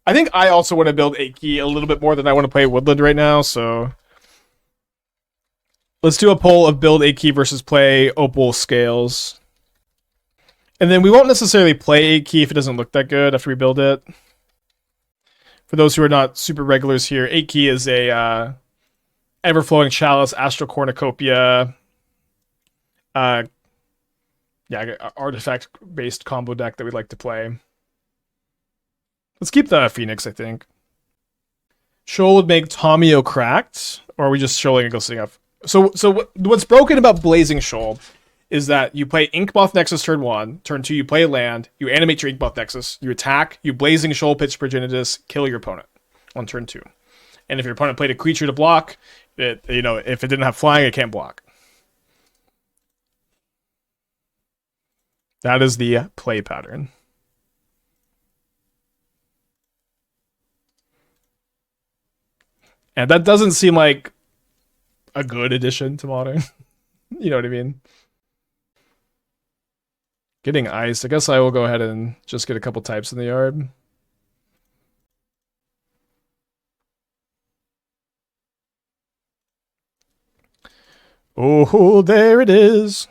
I think I also want to build 8 key a little bit more than I want to play Woodland right now, so let's do a poll of build 8 key versus play Opal Scales. And then we won't necessarily play 8 key if it doesn't look that good after we build it. For those who are not super regulars here, 8 key is a Everflowing Chalice, Astral Cornucopia, artifact-based combo deck that we'd like to play. Let's keep the Phoenix, I think. Shoal would make Tomio cracked, or are we just showing a Ghosting up? What's broken about Blazing Shoal is that you play Inkmoth Nexus turn 1, turn 2 you play land, you animate your Inkmoth Nexus, you attack, you Blazing Shoal, pitch Progenitus, kill your opponent on turn 2. And if your opponent played a creature to block, if it didn't have flying, it can't block. That is the play pattern. And that doesn't seem like a good addition to Modern. You know what I mean? Getting iced. I guess I will go ahead and just get a couple types in the yard. Oh, there it is.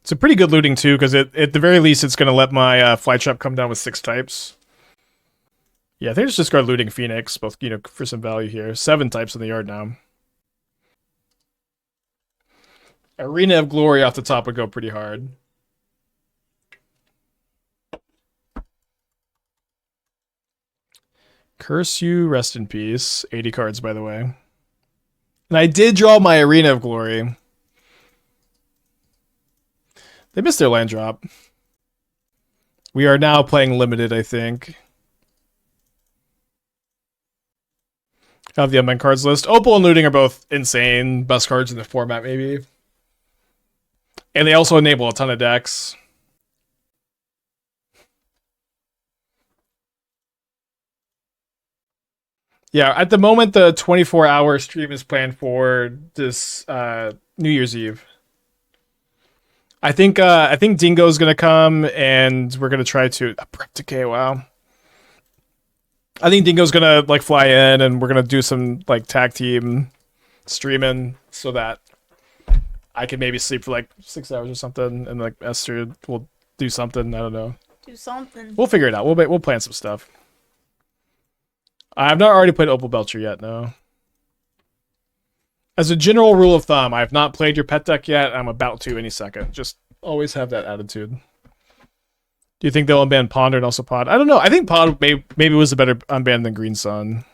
It's a pretty good looting too, because at the very least it's going to let my Flytrap come down with 6 types. Yeah, I think it's just discard Looting Phoenix, both for some value here. 7 types in the yard now. Arena of Glory off the top would go pretty hard. Curse you, rest in peace. 80 cards, by the way. And I did draw my Arena of Glory. They missed their land drop. We are now playing limited, I think. I have the unbanned cards list. Opal and Looting are both insane. Best cards in the format, maybe. And they also enable a ton of decks. Yeah, at the moment, the 24-hour stream is planned for this New Year's Eve. I think Dingo's gonna come, and we're gonna try to Abrupt Decay. Wow. I think Dingo's gonna fly in, and we're gonna do some tag team streaming so that I can maybe sleep for 6 hours or something, and Esther will do something. I don't know. Do something. We'll figure it out. We'll plan some stuff. I have not already played Opal Belcher yet, no. As a general rule of thumb, I have not played your pet deck yet. I'm about to any second. Just always have that attitude. Do you think they'll unban Ponder and also Pod? I don't know. I think Pod maybe was a better unban than Green Sun.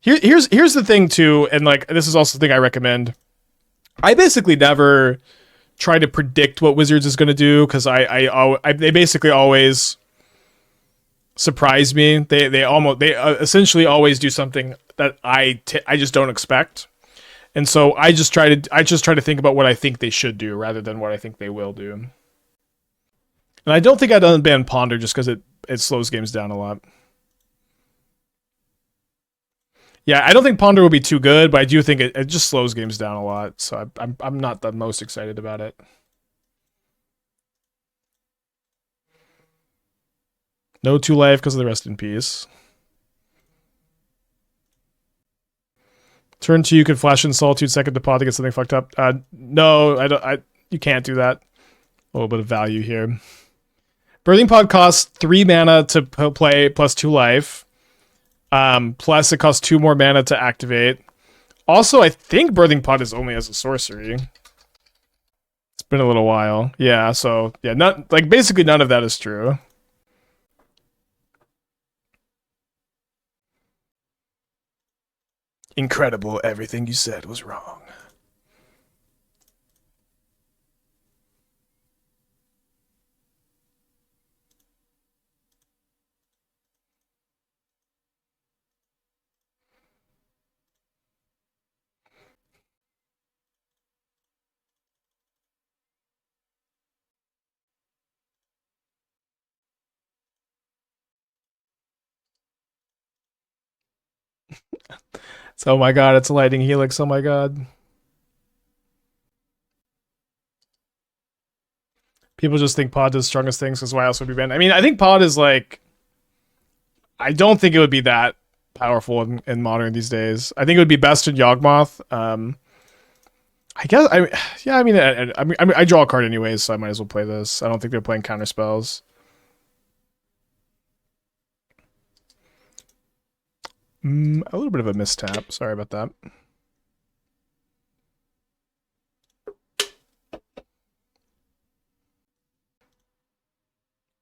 Here's the thing too, and this is also the thing I recommend. I basically never try to predict what Wizards is going to do, because they basically always surprise me. They essentially always do something that I just don't expect, and so I just try to think about what I think they should do rather than what I think they will do. And I don't think I'd unban Ponder just because it slows games down a lot. Yeah, I don't think Ponder will be too good, but I do think it just slows games down a lot. So I'm not the most excited about it. No 2 life because of the rest in peace. Turn 2, you can flash in Solitude second to Pod to get something fucked up. No, I don't. You can't do that. A little bit of value here. Birthing Pod costs 3 mana to play plus 2 life. Plus it costs 2 more mana to activate. Also, I think Birthing Pod is only as a sorcery. It's been a little while. Yeah, so yeah, basically none of that is true. Incredible, everything you said was wrong. So, oh my god, it's a Lightning Helix, oh my god. People just think Pod does strongest things because why else would be banned? I mean, I think Pod is I don't think it would be that powerful in Modern these days. I think it would be best in Yawgmoth. I guess, I draw a card anyways, so I might as well play this. I don't think they're playing counter spells. A little bit of a mistap. Sorry about that.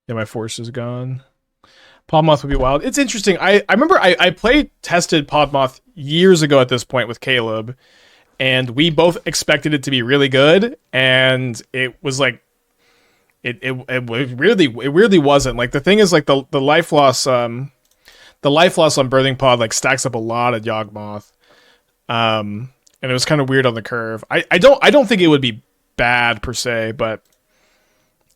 Yeah, my force is gone. Podmoth would be wild. It's interesting. I remember I tested Podmoth years ago at this point with Caleb, and we both expected it to be really good, and it was like it really wasn't. Like the thing is like the life loss on Birthing Pod like stacks up a lot of Yawgmoth. And it was kind of weird on the curve. I don't think it would be bad per se, but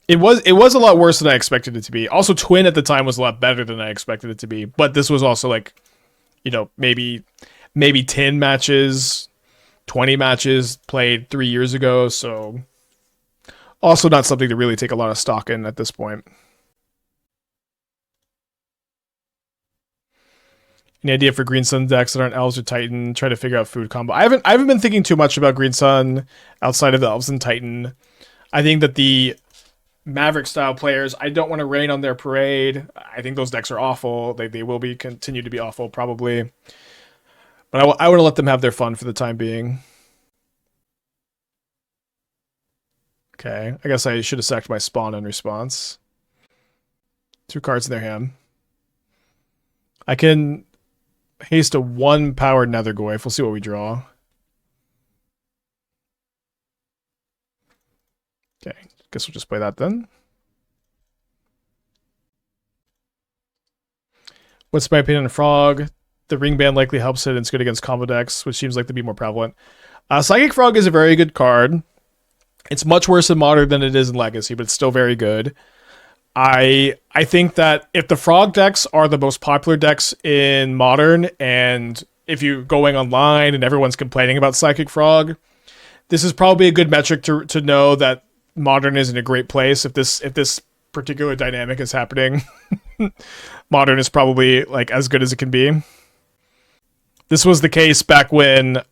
it was a lot worse than I expected it to be. Also, Twin at the time was a lot better than I expected it to be, but this was also like, you know, maybe 10 matches, 20 matches played 3 years ago, so also not something to really take a lot of stock in at this point. Any idea for Green Sun decks that aren't Elves or Titan? Try to figure out food combo. I haven't been thinking too much about Green Sun outside of the Elves and Titan. I think that the Maverick style players, I don't want to rain on their parade. I think those decks are awful. They will be continue to be awful probably. But I want to let them have their fun for the time being. Okay, I guess I should have sacked my spawn in response. 2 cards in their hand. I can haste a 1-power Nethergoyf. We'll see what we draw. Okay, guess we'll just play that then. What's my opinion on Frog? The ring band likely helps it and it's good against combo decks, which seems like to be more prevalent. Psychic Frog is a very good card. It's much worse in Modern than it is in Legacy, but it's still very good. I think that if the Frog decks are the most popular decks in Modern, and if you're going online and everyone's complaining about Psychic Frog, this is probably a good metric to know that Modern is in a great place. If this particular dynamic is happening, Modern is probably like as good as it can be. This was the case back when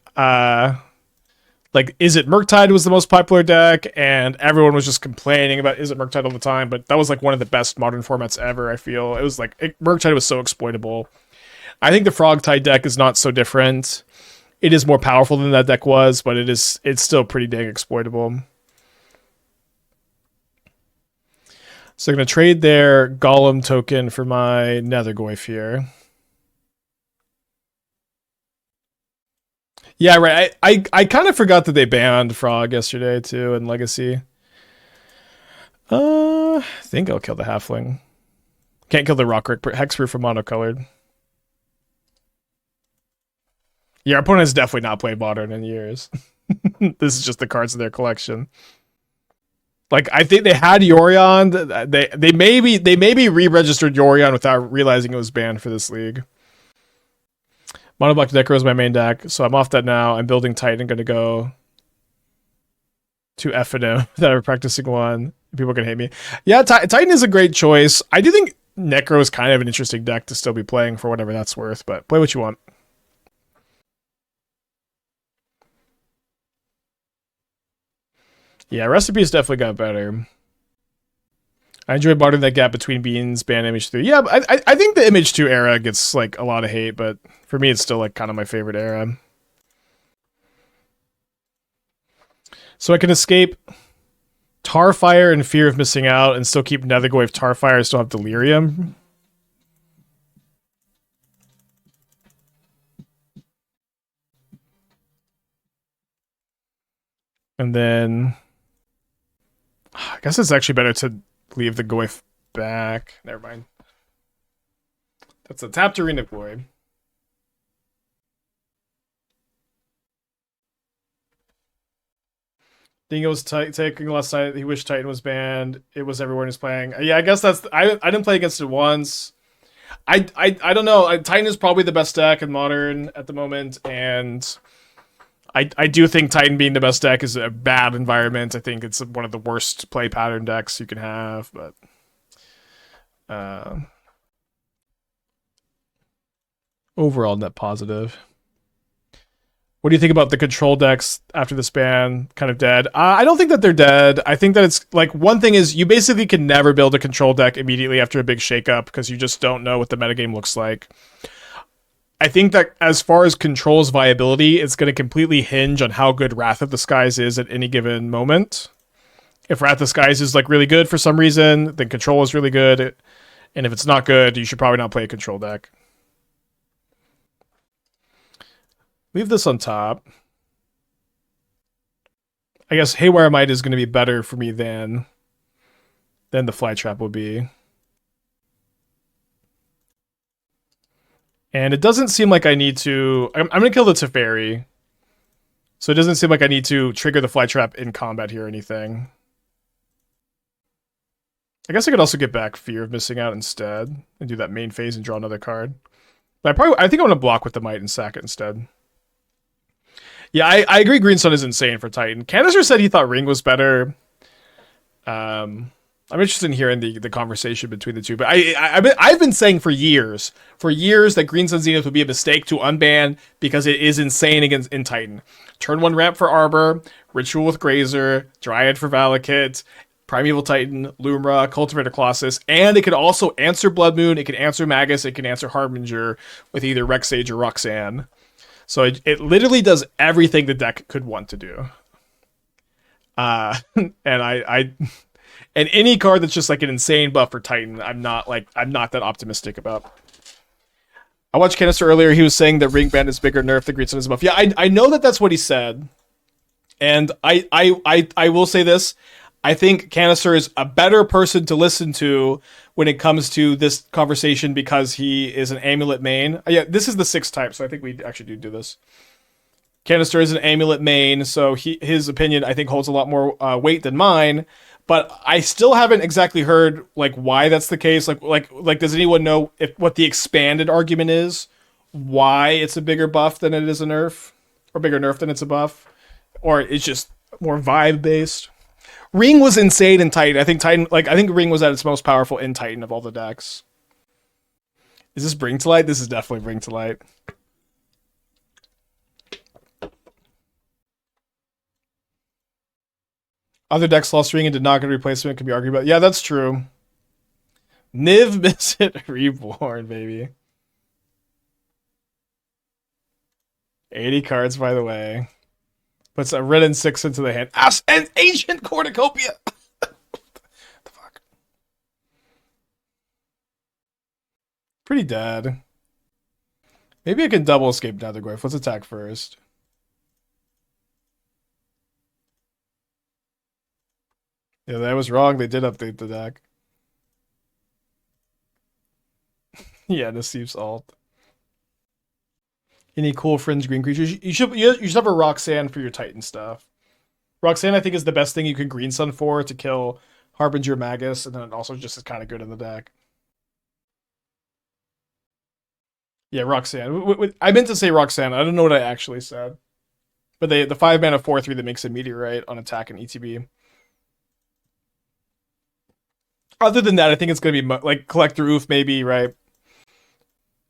like Is It Murktide was the most popular deck, and everyone was just complaining about Is It Murktide all the time, but that was like one of the best Modern formats ever, I feel. It was like, Murktide was so exploitable. I think the Frogtide deck is not so different. It is more powerful than that deck was, but it's still pretty dang exploitable. So I'm going to trade their Golem token for my Nethergoyf here. Yeah, right. I kind of forgot that they banned Frog yesterday too in Legacy. I think I'll kill the Halfling. Can't kill the Rockrick, but Hexproof for monocolored. Yeah, our opponent has definitely not played Modern in years. This is just the cards in their collection. Like, I think they had Yorion. They maybe re-registered Yorion without realizing it was banned for this league. Mono Black Necro is my main deck, so I'm off that now. I'm building Titan, going to go to F&M without ever practicing one. People can hate me. Yeah, Titan is a great choice. I do think Necro is kind of an interesting deck to still be playing for whatever that's worth, but play what you want. Yeah, Recipe's definitely got better. I enjoy bartering that gap between Beans, Ban, Image 3. Yeah, I think the Image 2 era gets like a lot of hate, but for me it's still like kind of my favorite era. So I can escape Tarfire and Fear of Missing Out and still keep Nethergoyf Tarfire and still have Delirium. And then I guess it's actually better to leave the Goyf back. Never mind. That's a tapped Arena Void. Dingo's taking last night. He wished Titan was banned. It was everyone who's playing. Yeah, I guess that's. I didn't play against it once. I don't know. Titan is probably the best deck in Modern at the moment, and I do think Titan being the best deck is a bad environment. I think it's one of the worst play pattern decks you can have, but overall net positive. What do you think about the control decks after this ban? Kind of dead. I don't think that they're dead. I think that it's like one thing is you basically can never build a control deck immediately after a big shakeup because you just don't know what the metagame looks like. I think that as far as control's viability, it's going to completely hinge on how good Wrath of the Skies is at any given moment. If Wrath of the Skies is like really good for some reason, then control is really good. And if it's not good, you should probably not play a control deck. Leave this on top. I guess Haywire Mite is going to be better for me than the Flytrap would be. And it doesn't seem like I need to... I'm going to kill the Teferi. So it doesn't seem like I need to trigger the Flytrap in combat here or anything. I guess I could also get back Fear of Missing Out instead and do that main phase and draw another card. But I think I want to block with the Mite and sack it instead. Yeah, I agree Green Sun is insane for Titan. Canister said he thought Ring was better. I'm interested in hearing the conversation between the two. But I've been saying for years that Green Sun Zenith would be a mistake to unban because it is insane in Titan. Turn 1 ramp for Arbor, Ritual with Grazer, Dryad for Valakut, Primeval Titan, Lumra, Cultivator Colossus, and it can also answer Blood Moon, it can answer Magus, it can answer Harbinger with either Rek'Sage or Roxanne. So it literally does everything the deck could want to do. And and any card that's just like an insane buff for Titan, I'm not that optimistic about. I watched Canister earlier. He was saying that Ring Band is bigger nerf than Green Sun is buff. Yeah, I know that's what he said. And I will say this. I think Canister is a better person to listen to when it comes to this conversation because he is an Amulet main. Yeah, this is the 6th type, so I think we actually do this. Canister is an Amulet main, so his opinion, I think, holds a lot more weight than mine. But I still haven't exactly heard like why that's the case. Like, does anyone know what the expanded argument is? Why it's a bigger buff than it is a nerf, or bigger nerf than it's a buff, or it's just more vibe based? Ring was insane in Titan. I think Ring was at its most powerful in Titan of all the decks. Is this Bring to Light? This is definitely Bring to Light. Other decks lost Ring and did not get a replacement. Can be argued about. Yeah, that's true. Niv Mizzet Reborn, baby. 80 cards, by the way. Puts a red and 6 into the hand. And Ancient Cornucopia! The fuck? Pretty dead. Maybe I can double escape Nethergoyf. Let's attack first. Yeah, that was wrong. They did update the deck. Yeah, Nassif's alt. Any cool fringe green creatures? You should have a Roxanne for your Titan stuff. Roxanne, I think, is the best thing you can Green Sun for to kill Harbinger Magus, and then it also just is kind of good in the deck. Yeah, Roxanne. I meant to say Roxanne. I don't know what I actually said. But the 5-mana 4/3 that makes a Meteorite on attack and ETB. Other than that, I think it's going to be like Collector Ouphe, maybe, right?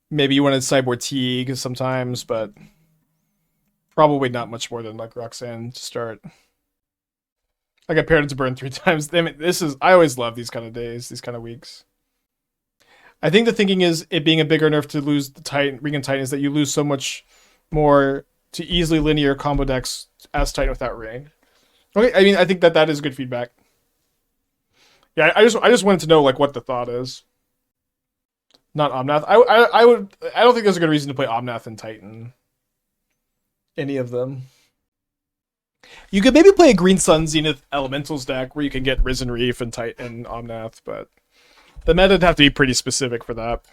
Maybe you want to Cyborg Teague sometimes, but probably not much more than like Roxanne to start. I got paired to burn 3 times. I mean, I always love these kind of days, these kind of weeks. I think the thinking is it being a bigger nerf to lose the Titan, Ring and Titan is that you lose so much more to easily linear combo decks as Titan without Ring. Okay, I mean, I think that is good feedback. Yeah, I just wanted to know like what the thought is. Not Omnath. I don't think there's a good reason to play Omnath and Titan. Any of them. You could maybe play a Green Sun Zenith Elementals deck where you can get Risen Reef and Titan and Omnath, but the meta'd have to be pretty specific for that.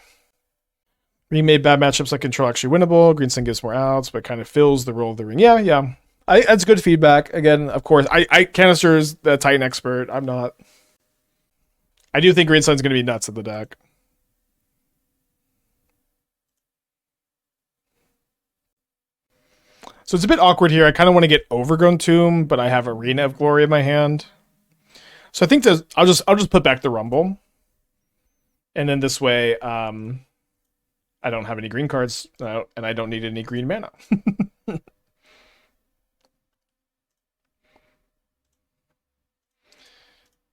Remade bad matchups like Control actually winnable. Green Sun gives more outs, but kind of fills the role of the Ring. Yeah. That's good feedback. Again, of course, Canister is the Titan expert. I'm not. I do think Green Sun's going to be nuts in the deck. So it's a bit awkward here. I kind of want to get Overgrown Tomb, but I have Arena of Glory in my hand. So I think I'll just put back the Rumble. And then this way, I don't have any green cards, and I don't need any green mana.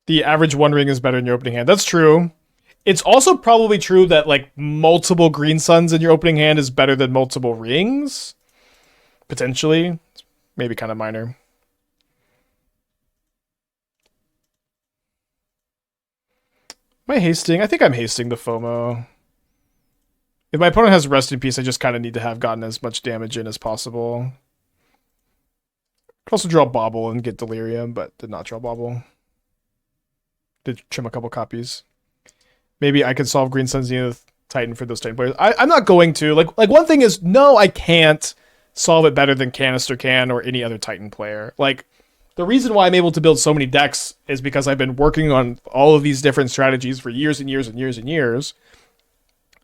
The average one ring is better in your opening hand. That's true. It's also probably true that like multiple Green Suns in your opening hand is better than multiple rings. Potentially. It's maybe kind of minor. Am I hasting? I think I'm hasting the FOMO. If my opponent has Rest in Peace, I just kind of need to have gotten as much damage in as possible. Could also draw Bauble and get Delirium, but did not draw Bauble. Did trim a couple copies. Maybe I could solve Green Sun's Zenith Titan for those Titan players. I'm not going to. Like one thing is, no, I can't solve it better than Canister can or any other Titan player. Like, the reason why I'm able to build so many decks is because I've been working on all of these different strategies for years and years and years and years.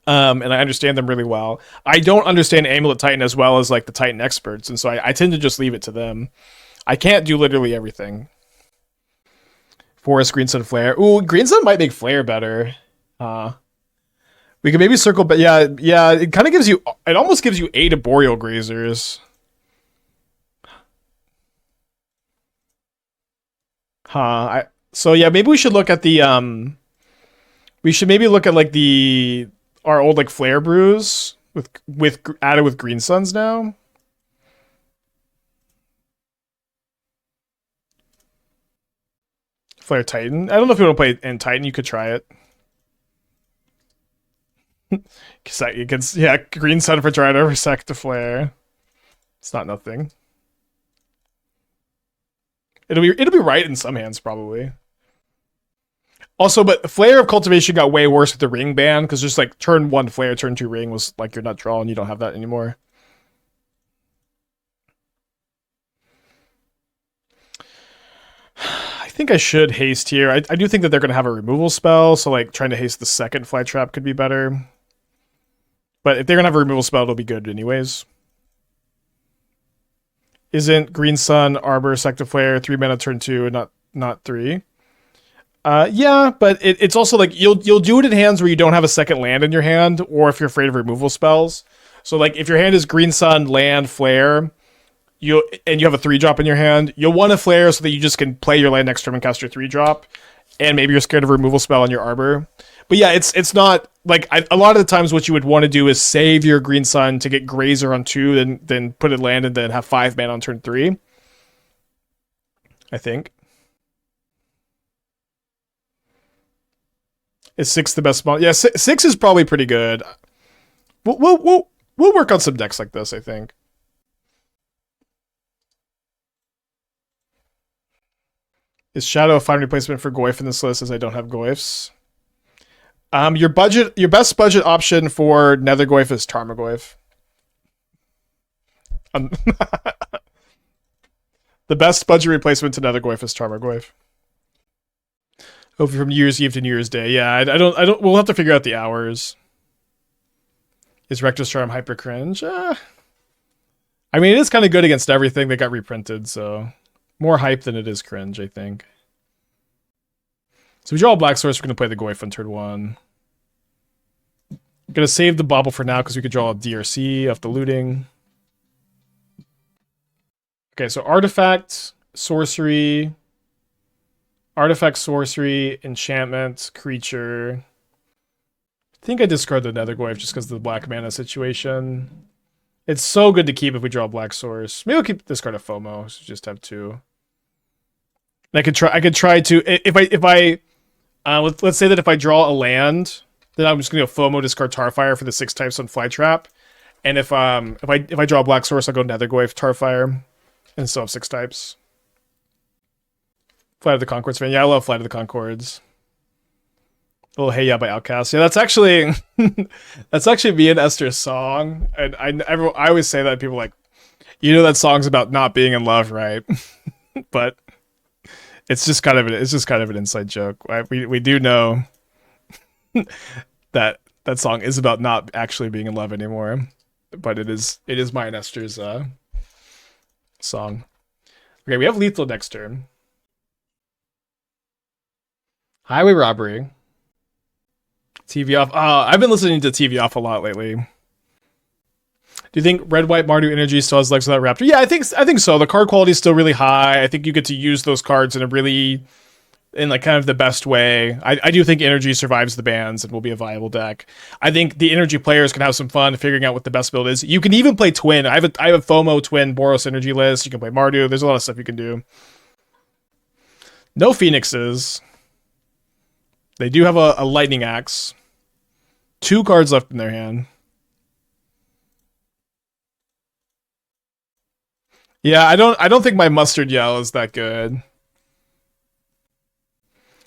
And I understand them really well. I don't understand Amulet Titan as well as like the Titan experts, and so I tend to just leave it to them. I can't do literally everything. Forest, Green Sun, Flare. Ooh, Green Sun might make Flare better. We could maybe circle, but yeah, it kind of gives you, it almost gives you 8 Arboreal Grazers. So yeah, maybe we should look at the, we should maybe look at like our old like Flare Brews with added with Green Suns now. Flare Titan. I don't know if you want to play in Titan. You could try it. Yeah, Green Sun for trying to resect to Flare. It's not nothing. It'll be right in some hands probably. Also, but Flare of Cultivation got way worse with the ring ban because just like turn 1 Flare, turn 2 ring was like you're not drawing. You don't have that anymore. I think I should haste here. I do think that they're going to have a removal spell, so like trying to haste the second Flytrap could be better. But if they're going to have a removal spell, it'll be good anyways. Isn't Green Sun, Arbor, Sector Flare, 3 mana turn 2 and not 3? Yeah, but it's also like you'll do it in hands where you don't have a second land in your hand, or if you're afraid of removal spells. So like if your hand is Green Sun, land, Flare, and you have a 3-drop in your hand, you'll want to Flare so that you just can play your land next turn and cast your 3-drop. And maybe you're scared of a removal spell on your Arbor. But yeah, it's not like a lot of the times what you would want to do is save your Green Sun to get Grazer on 2, then put it land and then have 5 mana on turn 3. I think. Is 6 the best spot? Yeah, 6 is probably pretty good. We'll work on some decks like this, I think. Is Shadow a fine replacement for Goyf in this list, as I don't have Goyfs? Your best budget option for Nethergoyf is Tarmogoyf. The best budget replacement to Nethergoyf is Tarmogoyf. Over from New Year's Eve to New Year's Day. Yeah, I don't. We'll have to figure out the hours. Is Rectus Charm hyper cringe? I mean, it is kind of good against everything that got reprinted, so more hype than it is cringe, I think. So we draw a Black Source. We're gonna play the Goyf on turn 1. I'm gonna save the Bauble for now because we could draw a DRC off the looting. Okay, so Artifact, Sorcery. Artifact, Sorcery, Enchantment, Creature. I think I discard the Nethergoyf just because of the black mana situation. It's so good to keep if we draw a Black Source. Maybe I'll discard a FOMO, so just have 2. And I could try to let's say that if I draw a land, then I'm just gonna go FOMO discard Tarfire for the 6 types on Flytrap. And if I draw a Black Source, I'll go Nethergoyf, Tarfire, and still have 6 types. Flight of the Concords fan. Yeah, I love Flight of the Concords. A little Hey Ya by Outcast. Yeah, that's actually me and Esther's song. And I always say that, people are like, you know that song's about not being in love, right? But it's just kind of an inside joke. We do know that song is about not actually being in love anymore. But it is my and Esther's song. Okay, we have Lethal next turn. Highway Robbery. TV off. I've been listening to TV off a lot lately. Do you think Red White Mardu Energy still has legs without Raptor? Yeah, I think so. The card quality is still really high. I think you get to use those cards in like kind of the best way. I do think Energy survives the bans and will be a viable deck. I think the Energy players can have some fun figuring out what the best build is. You can even play Twin. I have a FOMO Twin Boros Energy list. You can play Mardu. There's a lot of stuff you can do. No Phoenixes. They do have a Lightning Axe. 2 cards left in their hand. Yeah, I don't think my mustard yell is that good.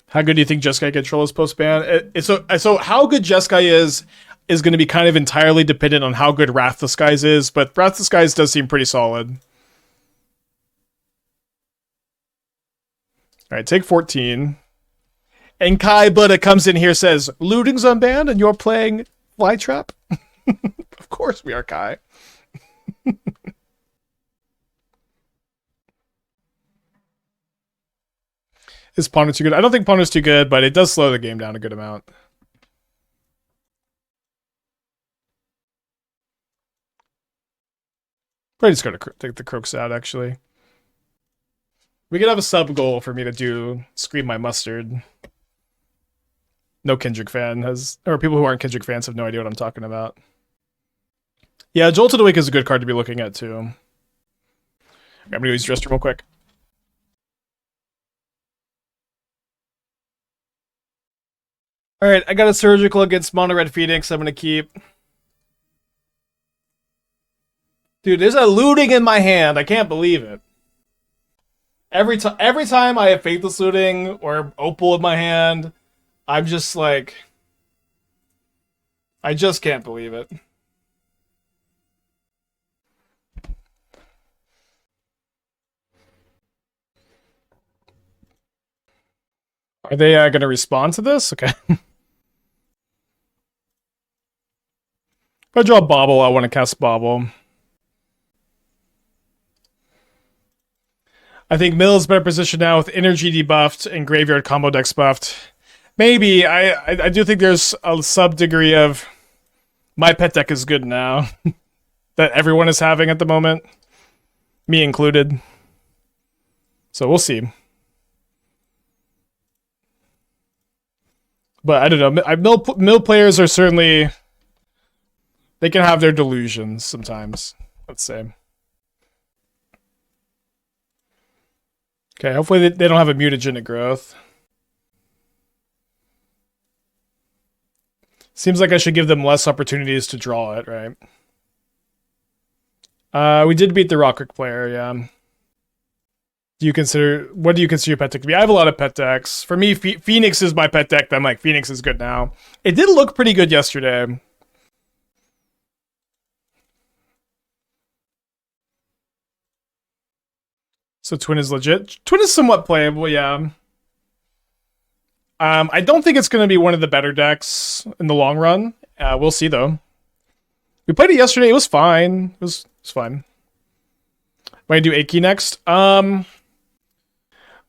How good do you think Jeskai control is post ban? So how good Jeskai is going to be kind of entirely dependent on how good Wrath Disguise is, but Wrath Disguise does seem pretty solid. All right, take 14. And Kai Buddha comes in here, says, looting's unbanned and you're playing Flytrap? Of course we are, Kai. Is Ponder too good? I don't think Ponder's too good, but it does slow the game down a good amount. Probably just gotta take the Kroxa out, actually. We could have a sub goal for me to do Scream My Mustard. No Kendrick fan has, or people who aren't Kendrick fans have no idea what I'm talking about. Yeah, Jolt of the Week is a good card to be looking at too. I'm gonna use Dresser real quick. Alright, I got a surgical against Mono Red Phoenix I'm gonna keep. Dude, there's a looting in my hand. I can't believe it. Every time I have Faithless Looting or Opal in my hand, I'm just like, I just can't believe it. Are they going to respond to this? Okay. If I draw Bauble, I want to cast Bauble. I think Mill is better positioned now with energy debuffed and graveyard combo decks buffed. Maybe. I do think there's a sub degree of my pet deck is good now that everyone is having at the moment, me included. So we'll see. But I don't know. Mill players are certainly, they can have their delusions sometimes, let's say. Okay, hopefully they don't have a mutagenic growth. Seems like I should give them less opportunities to draw it, right? We did beat the Rockrick player, yeah. What do you consider your pet deck to be? I have a lot of pet decks. For me, Phoenix is my pet deck. I'm like, Phoenix is good now. It did look pretty good yesterday. So Twin is legit. Twin is somewhat playable, yeah. I don't think it's going to be one of the better decks in the long run. We'll see, though. We played it yesterday. It was fine. It was fine. Am I going to do Aki next? What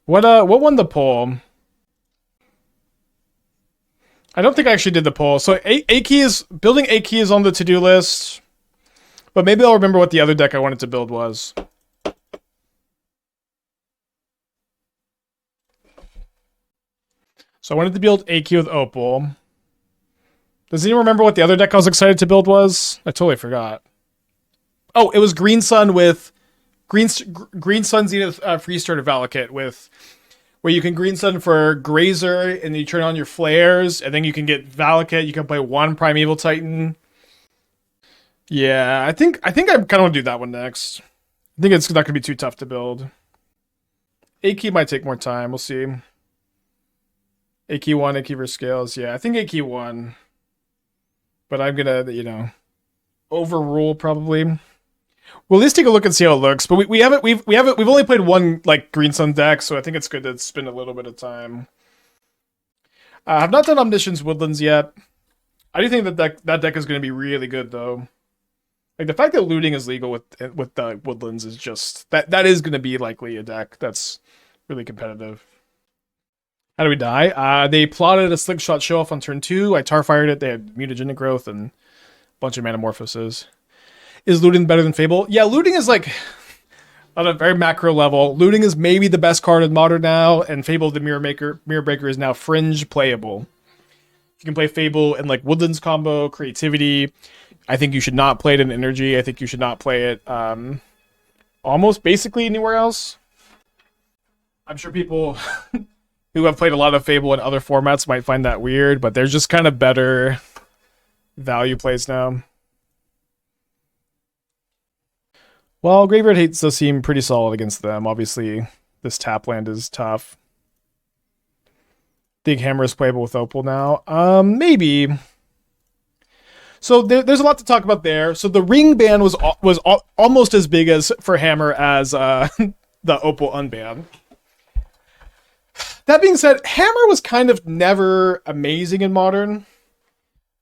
won the poll? I don't think I actually did the poll. So building Aki is on the to-do list. But maybe I'll remember what the other deck I wanted to build was. So I wanted to build Aki with Opal. Does anyone remember what the other deck I was excited to build was? I totally forgot. Oh, it was Green Sun with Green Sun Zenith Free Starter Valakut with where you can Green Sun for Grazer and you turn on your flares and then you can get Valakut. You can play one Primeval Titan. Yeah, I think I kind of want to do that one next. I think it's not gonna be too tough to build. Aki might take more time. We'll see. Aki 1, Aki versus Scales. Yeah, I think Aki 1. But I'm gonna, overrule probably. We'll at least take a look and see how it looks. But we've only played one like Green Sun deck, so I think it's good to spend a little bit of time. I've not done Omniscience Woodlands yet. I do think that deck is gonna be really good though. Like the fact that looting is legal with the Woodlands is just that is gonna be likely a deck that's really competitive. How do we die? They plotted a Slingshot show-off on turn 2. I Tarfired it. They had mutagenic growth and a bunch of Metamorphoses. Is looting better than Fable? Yeah, looting is like, on a very macro level, looting is maybe the best card in Modern now, and Fable the Mirror Breaker is now fringe playable. You can play Fable in like Woodlands combo, creativity. I think you should not play it in Energy. I think you should not play it almost basically anywhere else. I'm sure people who have played a lot of Fable in other formats might find that weird, but there's just kind of better value plays now. Well, Graveyard Hates does seem pretty solid against them. Obviously, this tap land is tough. Think Hammer is playable with Opal now? Maybe. So there's a lot to talk about there. So the ring ban was almost as big as for Hammer as the Opal unban. That being said, Hammer was kind of never amazing in Modern.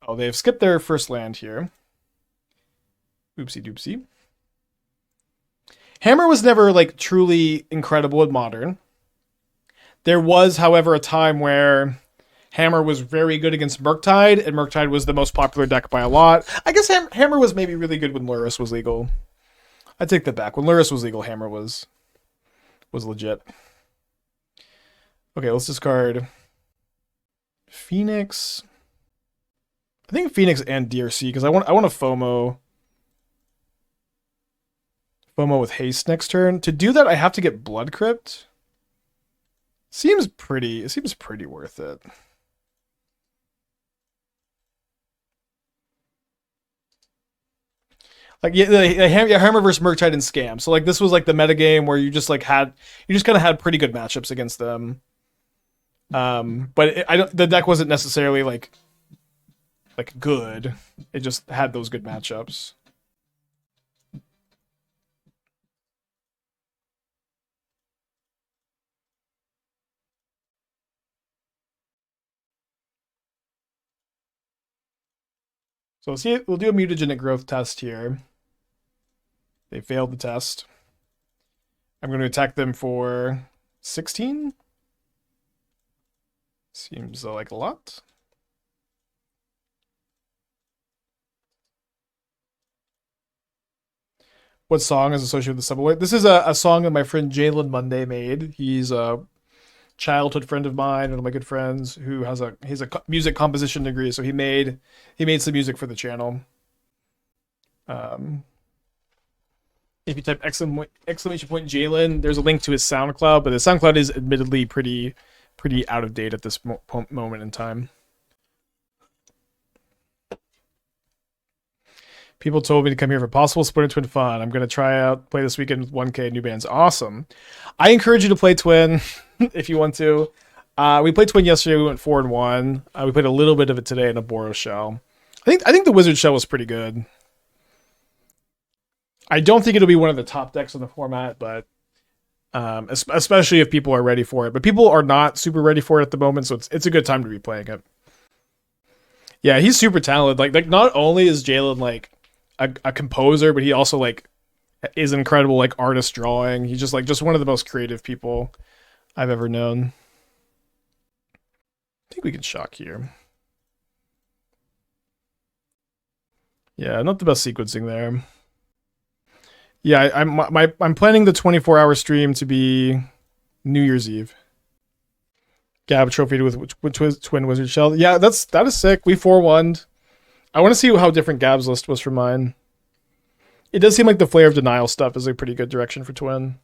Oh, they've skipped their first land here. Oopsie doopsie. Hammer was never like truly incredible in Modern. There was, however, a time where Hammer was very good against Murktide, and Murktide was the most popular deck by a lot. I guess Hammer was maybe really good when Lurrus was legal. I take that back. When Lurrus was legal, Hammer was legit. Okay, let's discard Phoenix. I think Phoenix and DRC because I want to FOMO with haste next turn. To do that, I have to get Blood Crypt. It seems pretty worth it. Like Hammer versus Murktide and Scam. So like this was like the meta game where you just kind of had pretty good matchups against them. But the deck wasn't necessarily like good. It just had those good matchups. So we'll do a mutagenic growth test here. They failed the test. I'm going to attack them for 16. Seems like a lot. What song is associated with the subway? This is a song that my friend Jalen Monday made. He's a childhood friend of mine, one of my good friends, who has a music composition degree. So he made some music for the channel. If you type exclamation point Jalen, there's a link to his SoundCloud, but the SoundCloud is admittedly pretty out of date at this moment in time. People told me to come here for possible Splinter Twin fun. I'm going to play this weekend with 1K new bands. Awesome. I encourage you to play Twin if you want to. We played Twin yesterday. We went 4-1. We played a little bit of it today in a Boros shell. I think the Wizard shell was pretty good. I don't think it'll be one of the top decks on the format, but especially if people are ready for it. But people are not super ready for it at the moment, so it's a good time to be playing it. Yeah, he's super talented. Like not only is Jalen like a composer, but he also like is incredible like artist drawing. He's just one of the most creative people I've ever known. I think we can shock here. Yeah, not the best sequencing there. Yeah, I'm planning the 24-hour stream to be New Year's Eve. Gab trophy with Twin Wizard Shell. Yeah, that is sick. We 4-1'd. I want to see how different Gab's list was from mine. It does seem like the Flare of Denial stuff is a pretty good direction for Twin.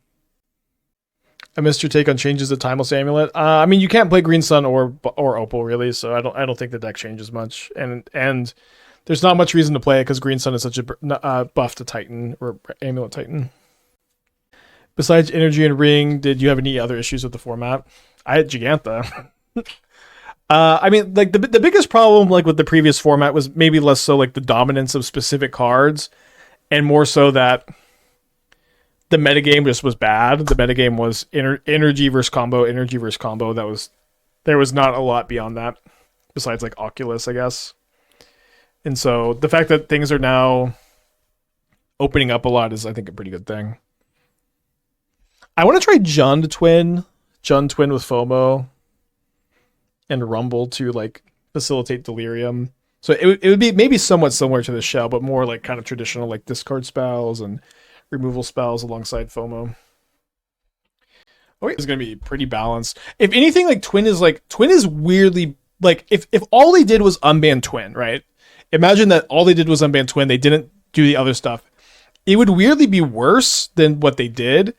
I missed your take on changes to Timeless Amulet. I mean, you can't play Green Sun or Opal really, so I don't think the deck changes much. And there's not much reason to play it because Green Sun is such a buff to Titan or Amulet Titan. Besides Energy and Ring, did you have any other issues with the format? I had Gigantha. I mean, like the biggest problem like with the previous format was maybe less so like the dominance of specific cards, and more so that the metagame just was bad. The metagame was energy versus combo. There was not a lot beyond that, besides like Oculus, I guess. And so the fact that things are now opening up a lot is, I think, a pretty good thing. I want to try Jund Twin with FOMO and Rumble to like facilitate Delirium. So it would be maybe somewhat similar to the shell, but more like kind of traditional like discard spells and removal spells alongside FOMO. Oh, it's going to be pretty balanced. If anything, like Twin is weirdly like if all they did was unban Twin, right? Imagine that all they did was unban Twin. They didn't do the other stuff. It would weirdly be worse than what they did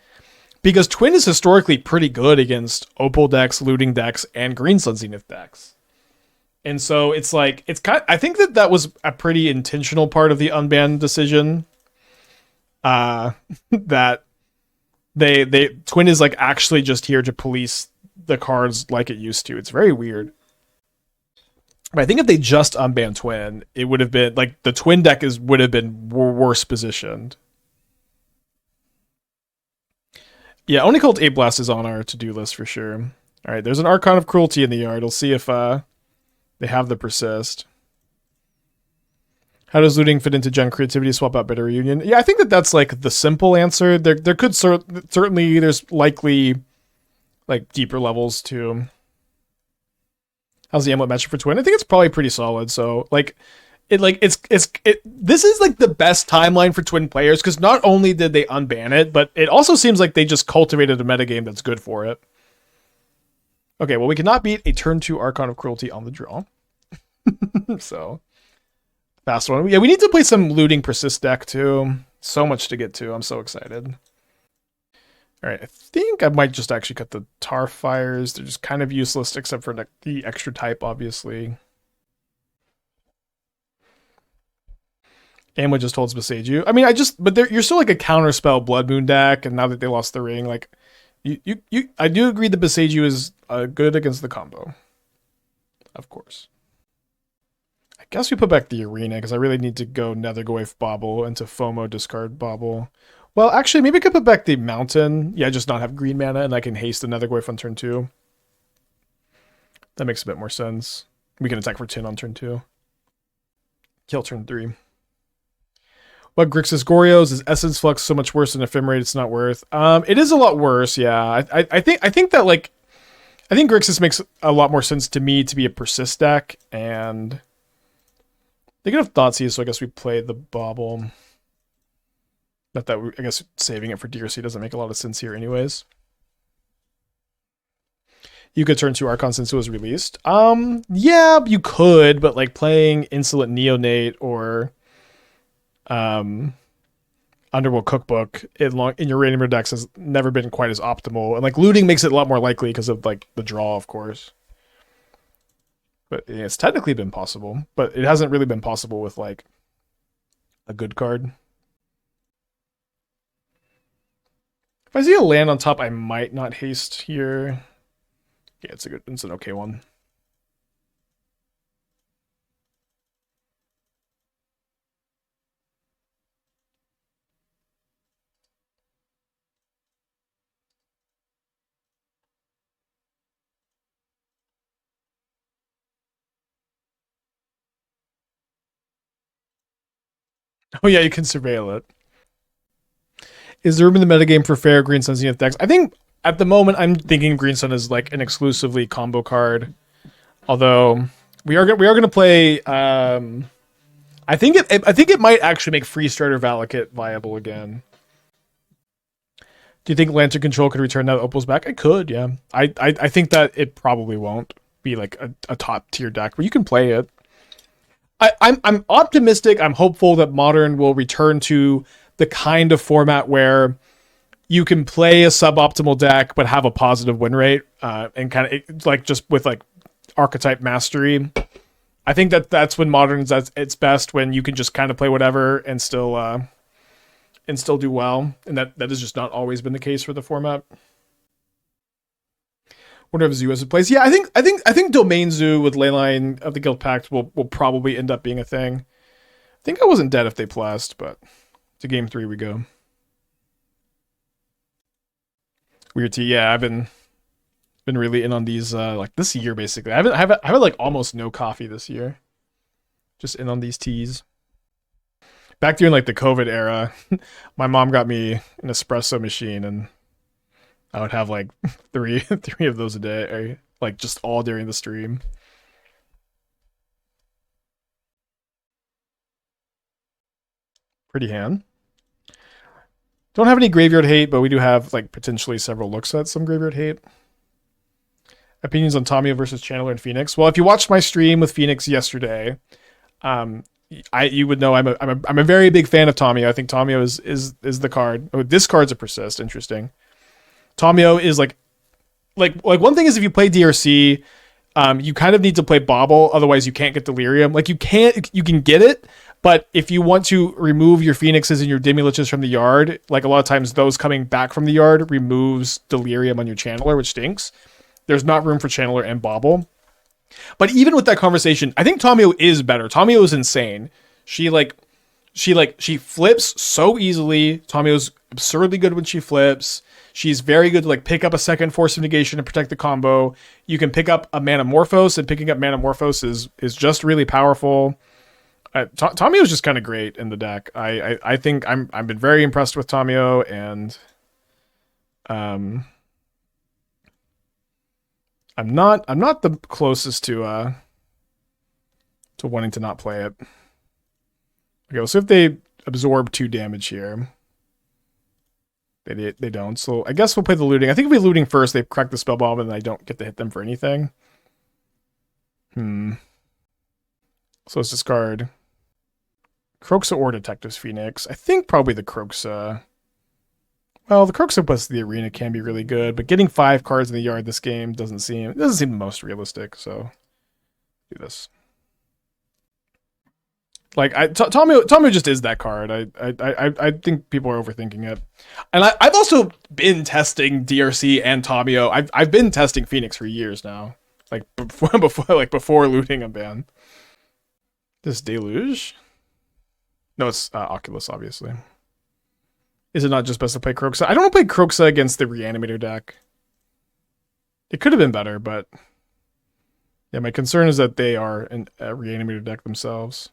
because Twin is historically pretty good against Opal decks, Looting decks, and Green Sun Zenith decks. And so it's like I think that was a pretty intentional part of the unban decision. that they Twin is like actually just here to police the cards like it used to. It's very weird. But I think if they just unbanned Twin, it would have been like the Twin deck would have been worse positioned. Yeah, Only Cult 8 Blast is on our to-do list for sure. All right, there's an Archon of Cruelty in the yard. We'll see if they have the Persist. How does looting fit into Gen Creativity? Swap out Bitter Reunion. Yeah, I think that's like the simple answer. There could certainly, there's likely like deeper levels too. How's the Amulet matchup for Twin? I think it's probably pretty solid. So like, this is like the best timeline for Twin players because not only did they unban it, but it also seems like they just cultivated a metagame that's good for it. Okay, well we cannot beat a turn 2 Archon of Cruelty on the draw. So fast one. Yeah, we need to play some looting persist deck too. So much to get to. I'm so excited. All right, I think I might just actually cut the Tarfires. They're just kind of useless except for the extra type, obviously. Amway just holds Beseiju. I mean, but you're still like a counterspell Blood Moon deck, and now that they lost the ring, like, I do agree that Beseiju is good against the combo. Of course. I guess we put back the Arena, because I really need to go Nethergoyf Bauble into FOMO discard Bauble. Well, actually, maybe I could put back the Mountain. Yeah, just not have green mana, and I can haste the Nethergoyf on turn 2. That makes a bit more sense. We can attack for 10 on turn 2. Kill turn 3. What Grixis Gorios is Essence Flux so much worse than Ephemerate? It's not worth. It is a lot worse. Yeah, I think that like, I think Grixis makes a lot more sense to me to be a persist deck, and they could have Thoughtseize, so I guess we play the Bauble. Not that I guess saving it for DRC doesn't make a lot of sense here, anyways. You could turn 2 Archon since it was released. Yeah, you could, but like playing Insolent Neonate or Underworld Cookbook in your random decks has never been quite as optimal, and like looting makes it a lot more likely because of like the draw, of course. But yeah, it's technically been possible, but it hasn't really been possible with like a good card. If I see a land on top, I might not haste here. Yeah, it's an okay one. Oh yeah, you can surveil it. Is there room in the metagame for fair Green Sun Zenith decks? I think at the moment I'm thinking Green Sun is like an exclusively combo card. Although we are going to play. I think it might actually make Free Starter Valakut viable again. Do you think Lantern Control could return now that Opal's back? It could, yeah. I think that it probably won't be like a top tier deck, but you can play it. I'm optimistic. I'm hopeful that Modern will return to the kind of format where you can play a suboptimal deck but have a positive win rate, and kind of like just with like archetype mastery. I think that's when Modern's at its best, when you can just kind of play whatever and still do well, and that has just not always been the case for the format. Whatever Zoo as it plays, yeah, I think Domain Zoo with Leyline of the Guild Pact will probably end up being a thing. I think I wasn't dead if they plessed, but to game 3 we go. Weird tea, yeah. I've been really in on these like this year basically. I haven't like almost no coffee this year. Just in on these teas. Back during like the COVID era, my mom got me an espresso machine, and I would have like three of those a day, like just all during the stream. Pretty hand. Don't have any graveyard hate, but we do have like potentially several looks at some graveyard hate. Opinions on Tomio versus Channeler and Phoenix. Well, if you watched my stream with Phoenix yesterday, you would know I'm a very big fan of Tomio. I think Tomio is the card. Oh, this card's a persist. Interesting. Tomio is like one thing is if you play DRC, you kind of need to play Bauble, otherwise you can't get Delirium. Like you can get it, But if you want to remove your Phoenixes and your Dimuliches from the yard, like a lot of times those coming back from the yard removes Delirium on your Channeler, which stinks. There's not room for Channeler and Bauble. But even with that conversation, I think Tamiyo is better. Tamiyo is insane. She flips so easily. Tamiyo's absurdly good when she flips. She's very good to like pick up a second Force of Negation and protect the combo. You can pick up a Manamorphose, and picking up Manamorphose is just really powerful. Tamiyo's just kind of great in the deck. I think I've been very impressed with Tamiyo, and I'm not the closest to wanting to not play it. Okay, we'll see if they absorb 2 damage here. They don't, so I guess we'll play the looting. I think if we looting first, they crack the Spellbomb, and I don't get to hit them for anything. So let's discard Kroxa or Detective's Phoenix. I think probably the Kroxa. Well, the Kroxa plus the Arena can be really good, but getting 5 cards in the yard this game doesn't seem the most realistic, so do this. Like Tamiyo just is that card. I think people are overthinking it, and I've also been testing DRC and Tamiyo. I've been testing Phoenix for years now, like before looting a ban. This Deluge? No, it's Oculus, obviously. Is it not just best to play Kroxa? I don't want to play Kroxa against the Reanimator deck. It could have been better, but yeah, my concern is that they are a Reanimator deck themselves.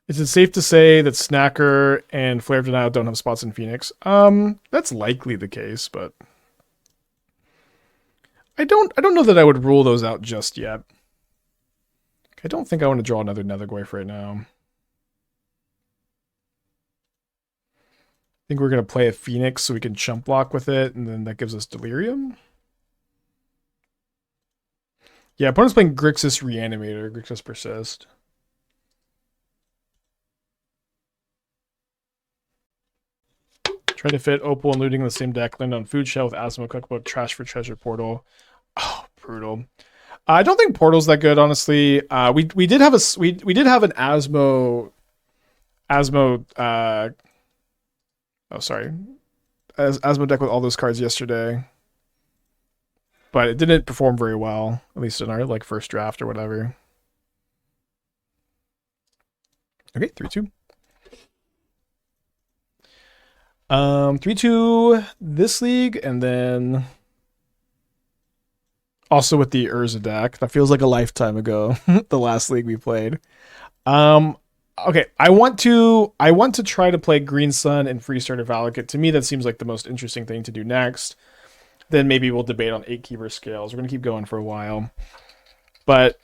Is it safe to say that Snacker and Flare of Denial don't have spots in Phoenix? That's likely the case, but I don't know that I would rule those out just yet. I don't think I want to draw another Nethergoyf right now. I think we're going to play a Phoenix so we can chump block with it, and then that gives us Delirium. Yeah, opponent's playing Grixis Reanimator, Grixis Persist. Try to fit Opal and Looting in the same deck. Land on Food Shell with Asmo Cookbook. Trash for Treasure Portal. Oh, brutal. I don't think Portal's that good, honestly. We did have an Asmo deck with all those cards yesterday, but it didn't perform very well, at least in our like first draft or whatever. Okay, 3-2. 3-2 this league, and then also with the Urza deck. That feels like a lifetime ago. The last league we played. Okay, I want to try to play Green Sun and Freestarter Valakut. To me, that seems like the most interesting thing to do next. Then maybe we'll debate on 8 Keeper Scales. We're gonna keep going for a while, but.